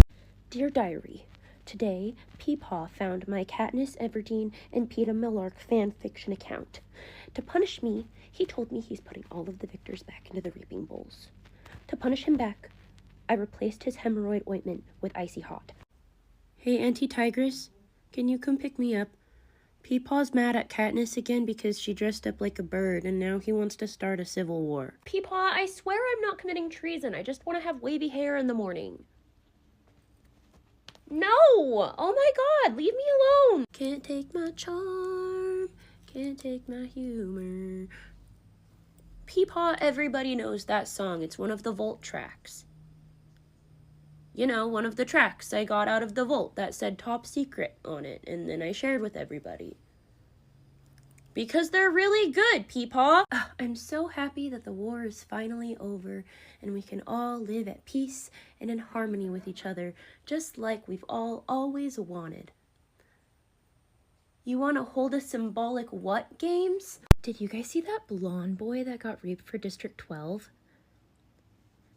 Dear Diary, today, Peepaw found my Katniss Everdeen and Peeta Mellark fanfiction account. To punish me, he told me he's putting all of the victors back into the reaping bowls. To punish him back, I replaced his hemorrhoid ointment with icy hot. Hey, Auntie Tigress, can you come pick me up? Peepaw's mad at Katniss again because she dressed up like a bird, and now he wants to start a civil war. Peepaw, I swear I'm not committing treason. I just want to have wavy hair in the morning. No! Oh my god, leave me alone! Can't take my charm, can't take my humor. Peepaw, everybody knows that song. It's one of the Vault tracks. You know, one of the tracks I got out of the vault that said Top Secret on it, and then I shared with everybody. Because they're really good, Peepaw! I'm so happy that the war is finally over, and we can all live at peace and in harmony with each other, just like we've all always wanted. You want to hold a symbolic what games? Did you guys see that blonde boy that got raped for District 12?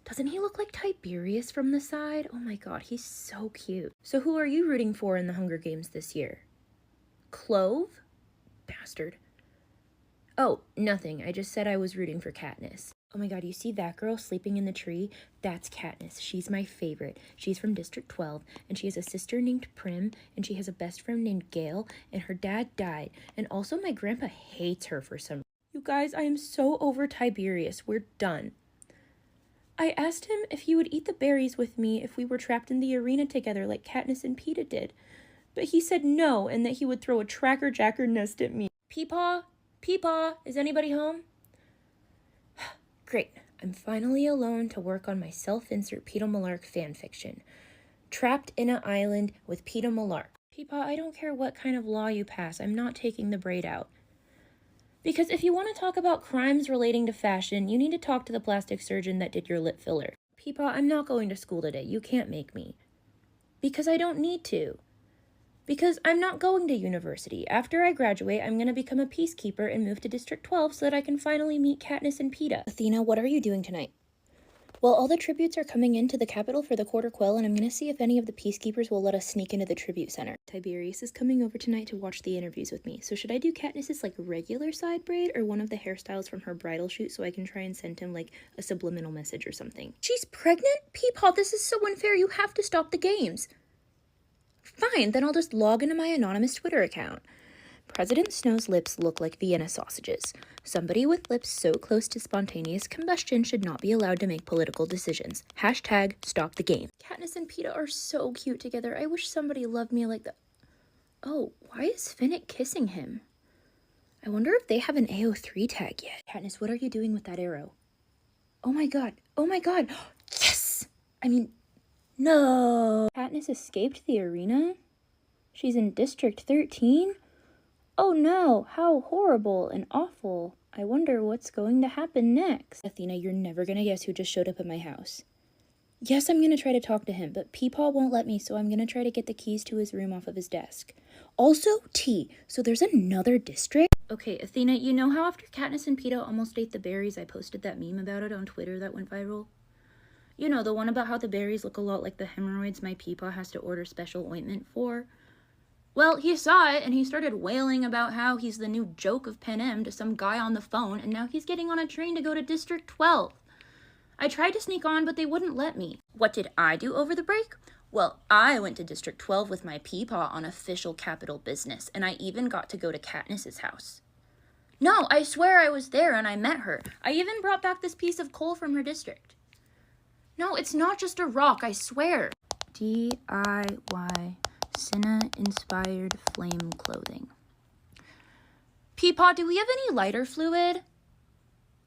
Doesn't he look like Tiberius from the side? Oh my god, he's so cute. So who are you rooting for in the Hunger Games this year? Clove? Bastard. Oh, nothing. I just said I was rooting for Katniss. Oh my god, you see that girl sleeping in the tree? That's Katniss. She's my favorite. She's from District 12, and she has a sister named Prim, and she has a best friend named Gale, and her dad died. And also my grandpa hates her for some reason. You guys, I am so over Tiberius. We're done. I asked him if he would eat the berries with me if we were trapped in the arena together like Katniss and Peeta did. But he said no, and that he would throw a Tracker Jacker nest at me. Peepaw? Peepaw? Is anybody home? Great. I'm finally alone to work on my self-insert Peeta Mellark fanfiction. Trapped in an island with Peeta Mellark. Peepaw, I don't care what kind of law you pass. I'm not taking the braid out. Because if you want to talk about crimes relating to fashion, you need to talk to the plastic surgeon that did your lip filler. Peepaw, I'm not going to school today. You can't make me. Because I don't need to. Because I'm not going to university. After I graduate, I'm going to become a peacekeeper and move to District 12 so that I can finally meet Katniss and Peeta. Athena, what are you doing tonight? Well, all the tributes are coming into the capital for the Quarter Quell, and I'm going to see if any of the peacekeepers will let us sneak into the tribute center. Tiberius is coming over tonight to watch the interviews with me, so should I do Katniss's, like, regular side braid or one of the hairstyles from her bridal shoot so I can try and send him, like, a subliminal message or something? She's pregnant? Peepaw, this is so unfair. You have to stop the games. Fine, then I'll just log into my anonymous Twitter account. President Snow's lips look like Vienna sausages. Somebody with lips so close to spontaneous combustion should not be allowed to make political decisions. Hashtag stop the game. Katniss and Peeta are so cute together. I wish somebody loved me like that. Oh, why is Finnick kissing him? I wonder if they have an AO3 tag yet. Katniss, what are you doing with that arrow? Oh my god. Oh my god. Yes! I mean, no. Katniss escaped the arena? She's in District 13? Oh no, how horrible and awful. I wonder what's going to happen next. Athena, you're never gonna guess who just showed up at my house. Yes, I'm gonna try to talk to him, but Peepaw won't let me, so I'm gonna try to get the keys to his room off of his desk. Also, T, so there's another district? Okay, Athena, you know how after Katniss and Peeta almost ate the berries, I posted that meme about it on Twitter that went viral? You know, the one about how the berries look a lot like the hemorrhoids my Peepaw has to order special ointment for? Well, he saw it and he started wailing about how he's the new joke of Panem to some guy on the phone, and now he's getting on a train to go to District 12. I tried to sneak on, but they wouldn't let me. What did I do over the break? Well, I went to District 12 with my peepaw on official Capitol business, and I even got to go to Katniss's house. No, I swear I was there and I met her. I even brought back this piece of coal from her district. No, it's not just a rock, I swear. DIY Cinna-inspired flame clothing. Peepaw, do we have any lighter fluid?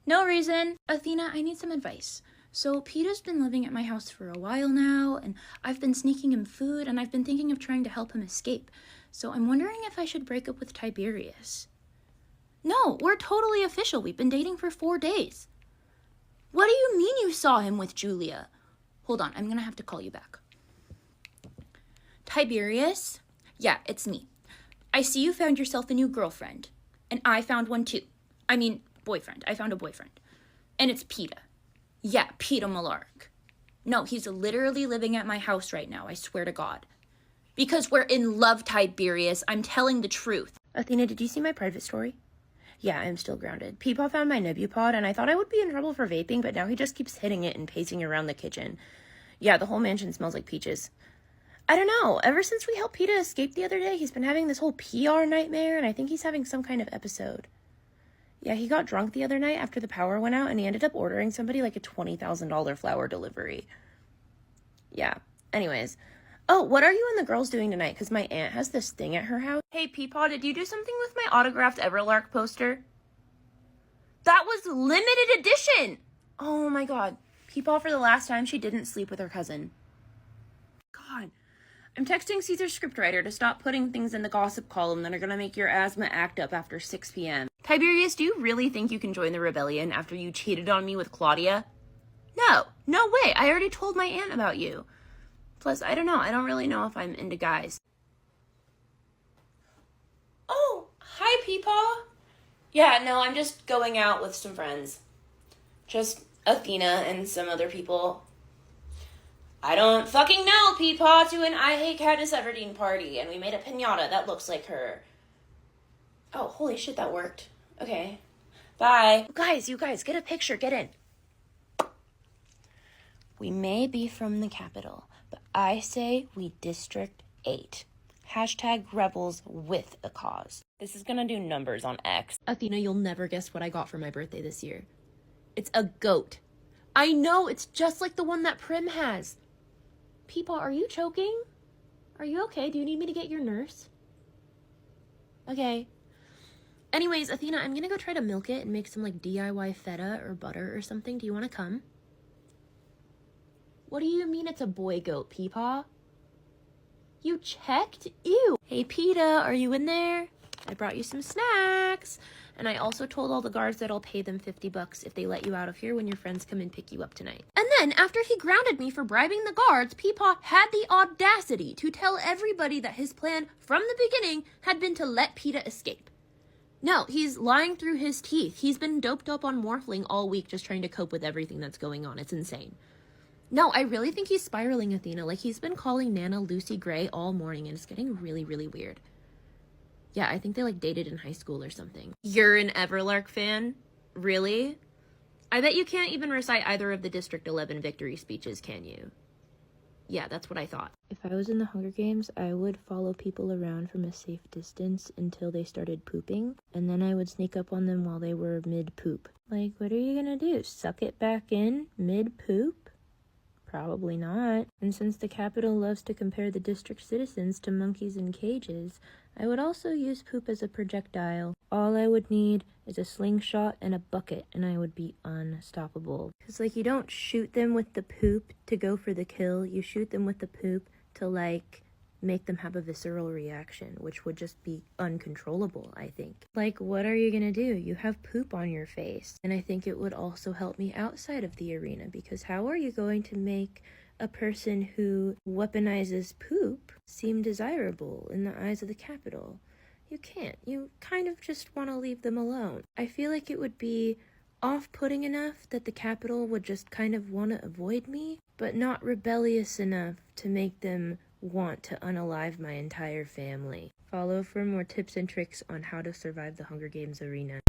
No reason. Athena, I need some advice. So Peeta's been living at my house for a while now, and I've been sneaking him food, and I've been thinking of trying to help him escape. So I'm wondering if I should break up with Tiberius. No, we're totally official. We've been dating for 4 days. What do you mean you saw him with Julia? Hold on, I'm gonna have to call you back. Tiberius? Yeah, it's me. I see you found yourself a new girlfriend. And I found one too. I mean, boyfriend. I found a boyfriend. And it's Peeta. Yeah, Peeta Malark. No, he's literally living at my house right now, I swear to God. Because we're in love, Tiberius. I'm telling the truth. Athena, did you see my private story? Yeah, I'm still grounded. Peepaw found my Nebupod, and I thought I would be in trouble for vaping, but now he just keeps hitting it and pacing around the kitchen. Yeah, the whole mansion smells like peaches. I don't know. Ever since we helped Peeta escape the other day, he's been having this whole PR nightmare, and I think he's having some kind of episode. Yeah, he got drunk the other night after the power went out, and he ended up ordering somebody like a $20,000 flower delivery. Yeah. Anyways. Oh, what are you and the girls doing tonight? Because my aunt has this thing at her house. Hey, Peepaw, did you do something with my autographed Everlark poster? That was limited edition! Oh my God. Peepaw, for the last time, she didn't sleep with her cousin. God. I'm texting Caesar's scriptwriter to stop putting things in the gossip column that are going to make your asthma act up after 6 p.m. Tiberius, do you really think you can join the rebellion after you cheated on me with Claudia? No way. I already told my aunt about you. Plus, I don't know. I don't really know if I'm into guys. Oh, hi, Peepaw. Yeah, no, I'm just going out with some friends. Just Athena and some other people. I don't fucking know, Peepaw, to an I Hate Katniss Everdeen party, and we made a piñata that looks like her. Oh, holy shit, that worked. Okay. Bye. You guys, get a picture. Get in. We may be from the capital, but I say we District 8. Hashtag rebels with a cause. This is gonna do numbers on X. Athena, you'll never guess what I got for my birthday this year. It's a goat. I know, it's just like the one that Prim has. Peepaw, are you choking? Are you okay? Do you need me to get your nurse? Okay. Anyways, Athena, I'm gonna go try to milk it and make some like DIY feta or butter or something. Do you want to come? What do you mean it's a boy goat, Peepaw? You checked? Ew. Hey, Peeta, are you in there? I brought you some snacks. And I also told all the guards that I'll pay them $50 if they let you out of here when your friends come and pick you up tonight. And then, after he grounded me for bribing the guards, Peepaw had the audacity to tell everybody that his plan from the beginning had been to let Peeta escape. No, he's lying through his teeth. He's been doped up on Morphling all week just trying to cope with everything that's going on. It's insane. No, I really think he's spiraling, Athena. Like, he's been calling Nana Lucy Gray all morning, and it's getting really, really weird. Yeah, I think they, like, dated in high school or something. You're an Everlark fan? Really? I bet you can't even recite either of the District 11 victory speeches, can you? Yeah, that's what I thought. If I was in the Hunger Games, I would follow people around from a safe distance until they started pooping, and then I would sneak up on them while they were mid-poop. Like, what are you gonna do? Suck it back in mid-poop? Probably not. And since the capital loves to compare the district citizens to monkeys in cages, I would also use poop as a projectile. All I would need is a slingshot and a bucket, and I would be unstoppable. Because, like, you don't shoot them with the poop to go for the kill. You shoot them with the poop to, like, make them have a visceral reaction, which would just be uncontrollable, I think. Like, what are you gonna do? You have poop on your face. And I think it would also help me outside of the arena, because how are you going to make a person who weaponizes poop seem desirable in the eyes of the capital? You can't. You kind of just want to leave them alone. I feel like it would be off-putting enough that the capital would just kind of want to avoid me, but not rebellious enough to make them want to unalive my entire family. Follow for more tips and tricks on how to survive the Hunger Games arena.